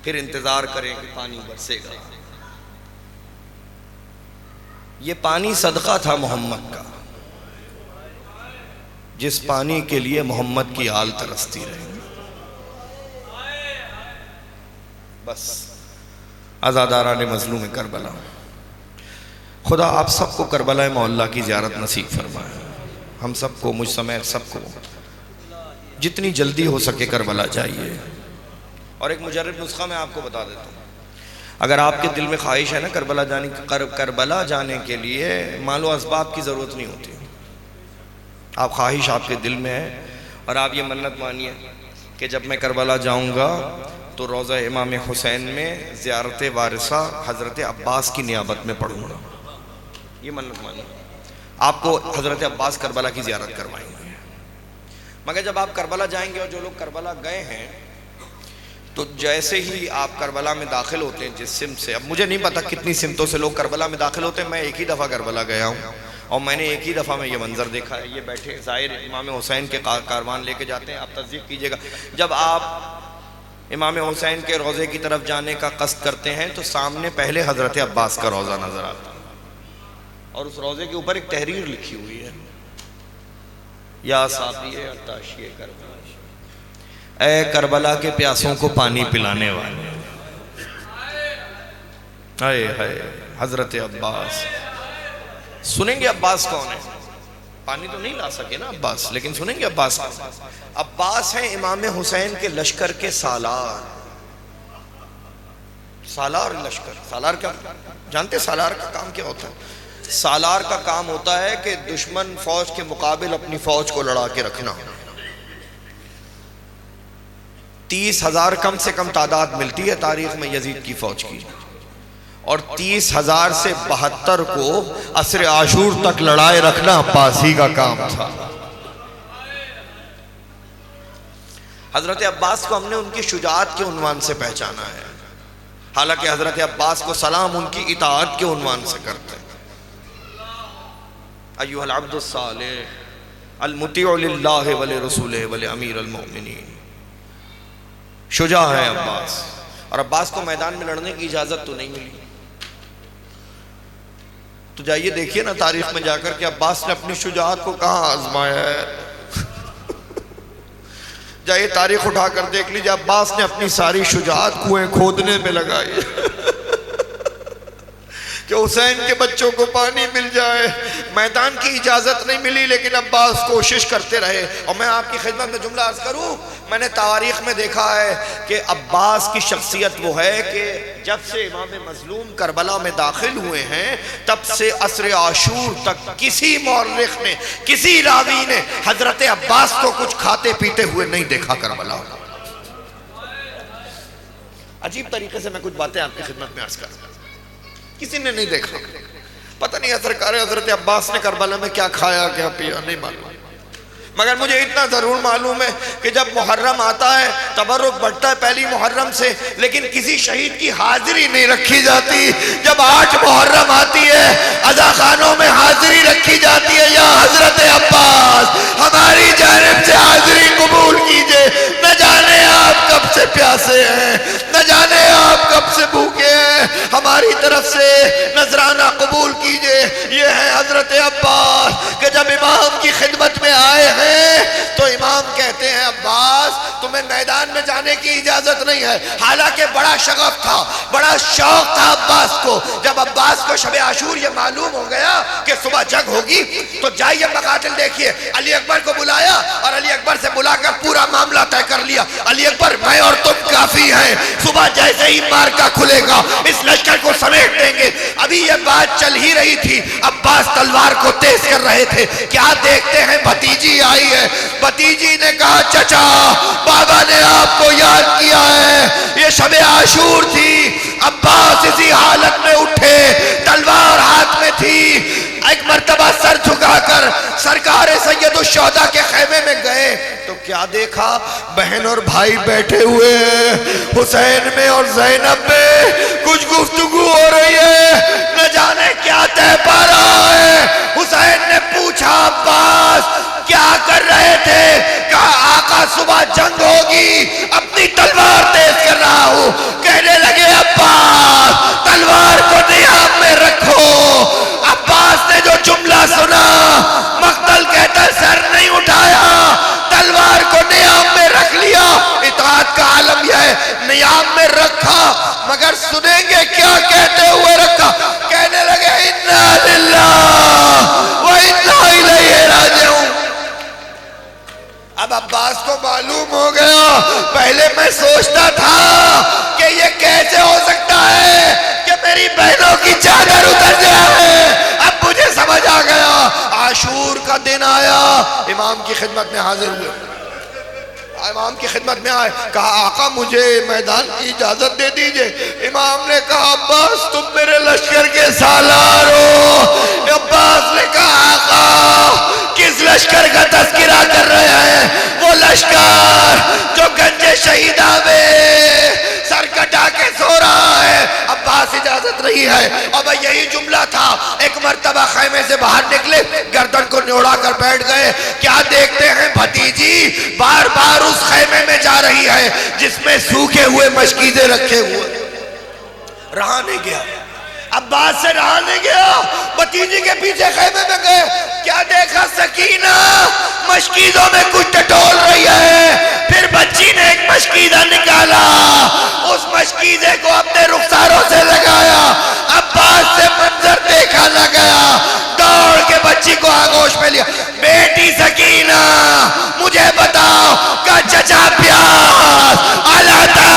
پھر انتظار کریں کہ پانی برسے گا؟ یہ پانی صدقہ تھا محمد کا، جس پانی کے لیے محمد کی آل ترستی رہی. بس عزاداران مظلوم کربلا، خدا آپ سب کو کربلا معلیٰ کی زیارت نصیب فرمائے. ہم سب کو، مجھ سمیت سب کو جتنی جلدی ہو سکے کربلا جائیے. اور ایک مجرب نسخہ میں آپ کو بتا دیتا ہوں. اگر آپ کے دل میں خواہش ہے نا کربلا جانے کے لیے مال و اسباب کی ضرورت نہیں ہوتی. آپ خواہش آپ کے دل میں ہے اور آپ یہ منت مانیے کہ جب میں کربلا جاؤں گا تو روضہ امام حسین میں زیارت وارثہ حضرت عباس کی نیابت میں پڑھوں گا. یہ منت مانیے. آپ کو حضرت عباس کربلا کی زیارت کروائیں گے. مگر جب آپ کربلا جائیں گے، اور جو لوگ کربلا گئے ہیں، تو جیسے ہی آپ کربلا میں داخل ہوتے ہیں جس سمت سے، اب مجھے نہیں پتا کتنی سمتوں سے لوگ کربلا میں داخل ہوتے ہیں. میں ایک ہی دفعہ کربلا گیا ہوں اور میں نے ایک ہی دفعہ میں یہ منظر دیکھا ہے. یہ بیٹھے زائر امام حسین کے کاروان لے کے جاتے ہیں. آپ تصدیق کیجئے گا، جب آپ امام حسین کے روضے کی طرف جانے کا قصد کرتے ہیں تو سامنے پہلے حضرت عباس کا روضہ نظر آتا ہے، اور اس روضے کے اوپر ایک تحریر لکھی ہوئی ہے، یا ساقی عطاشی کربلا، اے کربلا کے پیاسوں کو پانی پلانے والے. اے حضرت عباس. سنیں گے عباس کون ہے؟ پانی تو نہیں لا سکے نا عباس، لیکن سنیں گے عباس کون؟ عباس ہیں امام حسین کے لشکر کے سالار. سالار لشکر. سالار کیا جانتے؟ سالار کا کام کیا ہوتا ہے؟ سالار کا کام ہوتا ہے کہ دشمن فوج کے مقابل اپنی فوج کو لڑا کے رکھنا. 30,000 کم سے کم تعداد ملتی ہے تاریخ میں یزید کی فوج کی، اور 30,000 سے 72 کو عصر عاشور تک لڑائے رکھنا عباسی کا کام تھا. حضرت عباس کو ہم نے ان کی شجاعت کے عنوان سے پہچانا ہے، حالانکہ حضرت عباس کو سلام ان کی اطاعت کے عنوان سے کرتے ہیں. ایھا العبد الصالح المطیع للہ ولرسولہ ولامیر المؤمنین. شجاع ہے عباس، اور عباس کو میدان میں لڑنے کی اجازت تو نہیں ملی. تو جائیے دیکھیے نا تاریخ میں جا کر کہ عباس نے اپنی شجاعت کو کہاں آزمایا ہے. جائیے تاریخ اٹھا کر دیکھ لیجیے عباس نے اپنی ساری شجاعت کنویں کھودنے میں لگائی کہ حسین کے بچوں کو پانی مل جائے. میدان کی اجازت نہیں ملی لیکن عباس کوشش کرتے رہے. اور میں آپ کی خدمت میں جملہ عرض کروں, میں نے تاریخ میں دیکھا ہے کہ عباس کی شخصیت وہ ہے کہ جب سے امام مظلوم کربلا میں داخل ہوئے ہیں تب سے عصر عاشور تک کسی مورخ نے, کسی راوی نے حضرت عباس کو کچھ کھاتے پیتے ہوئے نہیں دیکھا کربلا. عجیب طریقے سے میں کچھ باتیں آپ کی خدمت میں عرض کر رہا ہوں, کسی نے نہیں دیکھا. پتہ نہیں سرکار حضرت عباس نے کربلا میں کیا کھایا کیا پیا نہیں معلوم, مگر مجھے اتنا ضرور معلوم ہے کہ جب محرم آتا ہے تبرک بڑھتا ہے پہلی محرم سے, لیکن کسی شہید کی حاضری نہیں رکھی جاتی. جب 8 محرم آتی ہے عزا خانوں میں حاضری رکھی جاتی ہے, یا حضرت عباس ہماری جانب سے حاضری قبول کیجئے, نہ جانے آپ کب سے پیاسے ہیں, نہ جانے آپ کب سے بھوکے ہیں, ہماری طرف سے نذرانہ قبول کیجئے. یہ ہے حضرت عباس کہ جب امام کی خدمت میں آئے ہیں تو امام کہتے ہیں عباس تمہیں میدان میں جانے کی اجازت نہیں ہے. حالانکہ بڑا شغف تھا, بڑا شوق تھا عباس کو. جب عباس کو شب عاشور یہ معلوم ہو گیا کہ صبح جنگ ہوگی تو جائیے مقاتل دیکھیے. علی اکبر کو بلایا اور علی اکبر سے بلا کر پورا معاملہ طے کر لیا. علی اکبر میں اور تم کافی ہیں, صبح جیسے ہی مارکا کھلے گا اس لشکر کو سمیٹ دیں گے. ابھی یہ بات چل ہی رہی تھی, عباس تلوار کو تیز کر رہے تھے, کیا دیکھتے ہیں بھتیجی آئی ہے. بھتیجی نے کہا چچا بابا نے آپ کو یاد کیا ہے, یہ شب عاشور تھی. عباس اسی حالت میں اٹھے, تلوار ہاتھ میں تھی, ایک مرتبہ سر جھکا کر سرکار سید الشہداء کے خیمے میں گئے تو کیا دیکھا, بہن اور بھائی بیٹھے ہوئے ہیں, حسین میں اور زینب میں کچھ گفتگو ہو رہی ہے, نہ جانے کیا طے پا رہا ہے. حسین نے پوچھا عباس کیا کر رہے تھے, کہا آقا صبح جنگ ہوگی, اپنی تلوار تیز کر رہا ہوں. کہنے لگے عباس تلوار کو نیام میں رکھو. عباس نے جو جملہ سنا, مقتل کہتا سر نہیں اٹھایا, تلوار کو نیام میں رکھ لیا. اطاعت کا عالم یہ ہے, نیام میں رکھا, مگر سنیں گے کیا کہتے ہوئے رکھا. کہنے لگے انا للہ و انا الیہ راجعون. اب عباس کو معلوم ہو گیا, پہلے میں سوچتا تھا کہ یہ کیسے ہو سکتا ہے کہ میری بہنوں کی چادر اتر جائے. اب مجھے سمجھ آ گیا, عاشور کا دن آیا, امام کی خدمت میں حاضر ہوئے, امام کی خدمت میں آئے, کہا آقا مجھے میدان کی اجازت دے دیجئے. امام نے کہا عباس تم میرے لشکر کے سالار ہو. عباس نے کہا آقا کس لشکر کا تذکرہ کر رہے ہیں, وہ لشکر جو گنج شہیدہ میں سر کٹا کے سو رہا ہے. عباس اجازت نہیں ہے. اب یہی جملہ تھا, ایک مرتبہ خیمے سے باہر نکلے, گردن کو نوڑا کر بیٹھ گئے. کیا دیکھتے ہیں بھتیجی بار بار اس خیمے میں جا رہی ہے جس میں سوکھے ہوئے مشکیزیں رکھے ہوئے. رہا نہیں گیا, عباس سے رہا نہیں گیا, بھتیجی کے پیچھے خیمے میں گئے. کیا دیکھا, سکینہ مشکیزوں میں کچھ ٹٹول رہی ہے. پھر بچی نے ایک مشکیزہ نکالا, اس مشکیزے کو اپنے رخساروں سے لگایا. عباس سے منظر دیکھا نہ گیا, دوڑ کے بچی کو آغوش میں لیا. بیٹی سکینہ مجھے بتاؤ, کہا چچا پیاس علاتا.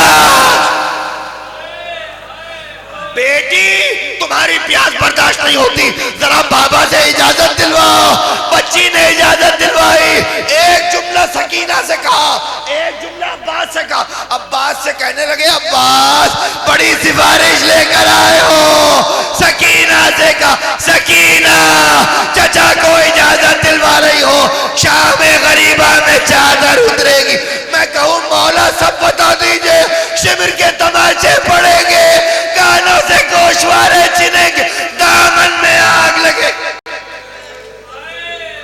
بیٹی تمہاری پیاس برداشت نہیں ہوتی, ذرا بابا سے اجازت دلواؤ. بچی نے اجازت دلوائی. ایک جملہ سکینہ سے کہا, ایک جملہ عباس سے کہا. عباس سے کہنے لگے عباس بڑی سفارش لے کر آئے ہو. سکینہ سے کہا سکینہ چچا کو اجازت دلوا رہی ہو, شام غریبہ میں چادر اترے گی. میں کہوں مولا سب بتا دیجئے, شمر کے تماچے پڑیں گے, کانوں سے گوشوارے چنیں گے, دامن میں آگ لگے.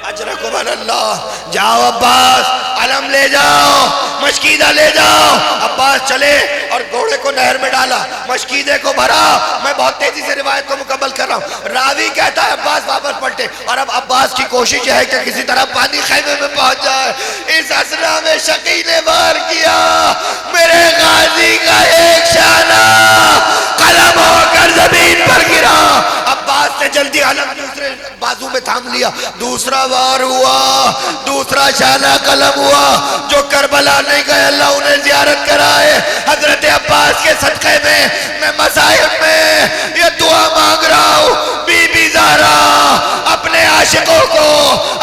اجرکم اللہ. جاؤ عباس علم لے جاؤ, مشکیدہ لے جاؤ۔ عباس چلے اور گھوڑے کو نہر میں ڈالا، مشکیدے کو بھرا۔ میں بہت تیزی سے روایت کو مکمل کر رہا ہوں۔ راوی کہتا ہے عباس واپس پلٹے، اور اب عباس کی کوشش ہے کہ کسی طرح پانی خیمے میں پہنچ جائے۔ اس اسنا میں شقی نے وار کیا، میرے غازی کا ایک شانہ قلم ہو کر زمین پر گرا۔ عباس نے جلدی علم دوسرے بازو میں تھام لیا، دوسرا وار ہوا، دوسرا شانہ قلم ہوا۔ جو کربلا نہیں گئے اللہ انہیں زیارت کرائے۔ حضرت عباس کے صدقے میں مصائب میں یہ دعا مانگ رہا ہوں، بی بی زہرا اپنے عاشقوں کو،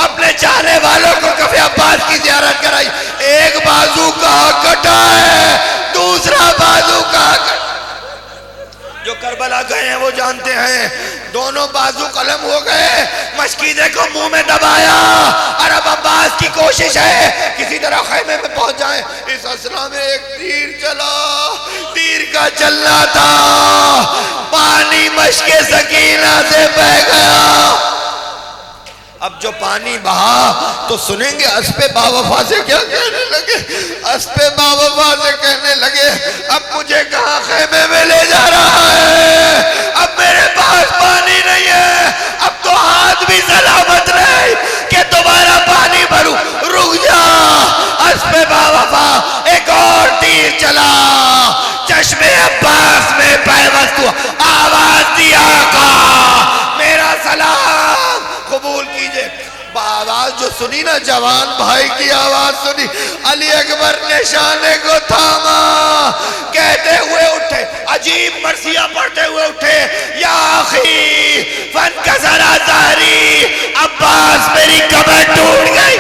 اپنے چاہنے والوں کو کبھی عباس کی زیارت کرائی۔ ایک بازو کہاں کٹا ہے، دوسرا بازو کہاں کٹا۔ جو کربلا گئے ہیں وہ جانتے ہیں، دونوں بازو قلم ہو گئے۔ مشکیدے کو منہ میں دبایا، اور اب عباس کی کوشش ہے کسی طرح خیمے میں پہنچ جائیں۔ اس اسنا میں ایک تیر چلا، تیر کا چلنا تھا، پانی مشک سکینہ سے بہ گیا۔ اب جو پانی بہا تو سنیں گے اسپِ باوفا سے کیا کہنے لگے۔ اسپِ باوفا سے کہنے لگے اب مجھے کہاں خیمے میں لے جا رہا ہے، اب میرے پاس پانی نہیں ہے، اب تو ہاتھ بھی سلامت نہیں کہ دوبارہ پانی بھروں۔ رک جا اسپِ باوفا، ایک اور تیر چلا، چشم عباس میں پیوست ہوا، آواز دی آقا میرا سلام قبول کیجئے۔ آواز جو سنی نا، جوان بھائی کی آواز سنی، علی اکبر نے شانے کو تھاما، کہتے ہوئے اٹھے، عجیب مرثیہ پڑھتے ہوئے اٹھے، یا آخی فانکسر ظہری، عباس میری کمر ٹوٹ گئی۔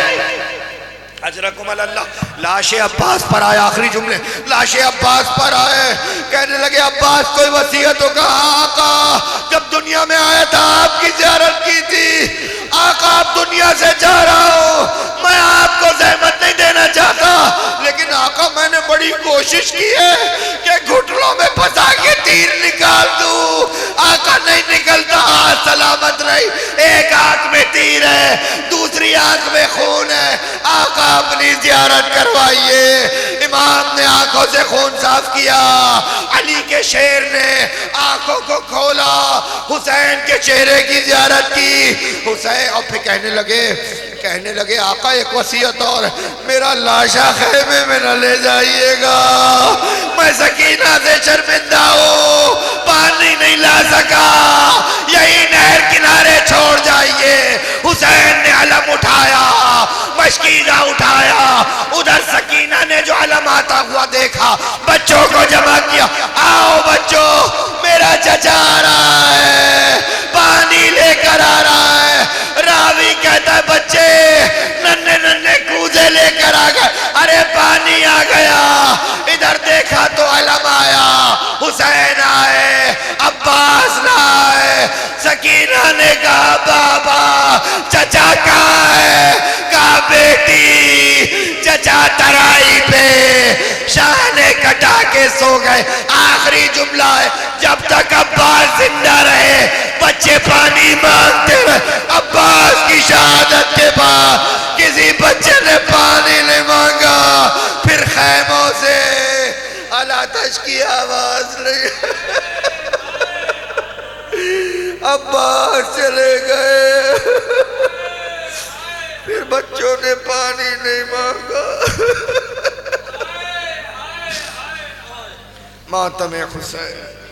اجرکم اللہ۔ لاش عباس پر آئے، آخری جملے لاش عباس پر آئے، کہنے لگے عباس کوئی وصیت ہو؟ کہا آقا جب دنیا میں آیا تھا آپ کی زیارت کی تھی، آقا آپ دنیا سے جا رہا ہوں، میں آپ کو زحمت نہیں دینا چاہتا، لیکن آقا میں نے بڑی کوشش کی ہے کہ گھٹنوں میں پھنسا کے تیر نکال دوں، آقا نہیں نکلتا، سلامت رہی۔ ایک آنکھ میں تیر ہے، دوسری آنکھ میں خون ہے، آقا اپنی زیارت کروائیے۔ امام نے آنکھوں سے خون صاف کیا، علی کے شیر نے آنکھوں کو کھولا، حسین کے چہرے کی زیارت کی۔ حسین اور پھر کہنے لگے آقا ایک وصیت اور، میرا لاشا خیمے میں نہ لے جائیے گا، میں سکینہ سے شرمندہ ہوں، پانی نہیں لا سکا، یہی نہر کنارے چھوڑ جائیے۔ حسین نے علم اٹھایا، مشکیدہ اٹھایا، ادھر سکینہ نے جو علم آتا ہوا دیکھا، بچوں کو جمع کیا، آؤ بچوں میرا چچا آ رہا ہے، پانی لے کر آ رہا ہے۔ راوی کہتا ہے بچے ننھے ننھے کوزے لے کر آ گئے، ارے پانی آ گیا، ادھر دیکھا تو علم آیا، حسین آئے، عباس آئے۔ سکینہ نے کہا بابا چچا کہاں ہے؟ کہا بیٹی چچا ترائی پہ شاہ نے کٹا کے سو گئے۔ آخری جملہ ہے جب تک عباس زندہ رہے بچے پانی مانگتے رہے۔ عباس کی شہادت کے بعد کسی بچے نے پانی نہیں مانگا، پھر خیموں سے علاتش کی آواز نہیں۔ عباس چلے گئے، پھر بچوں نے پانی نہیں مانگا۔ ماتم حسین۔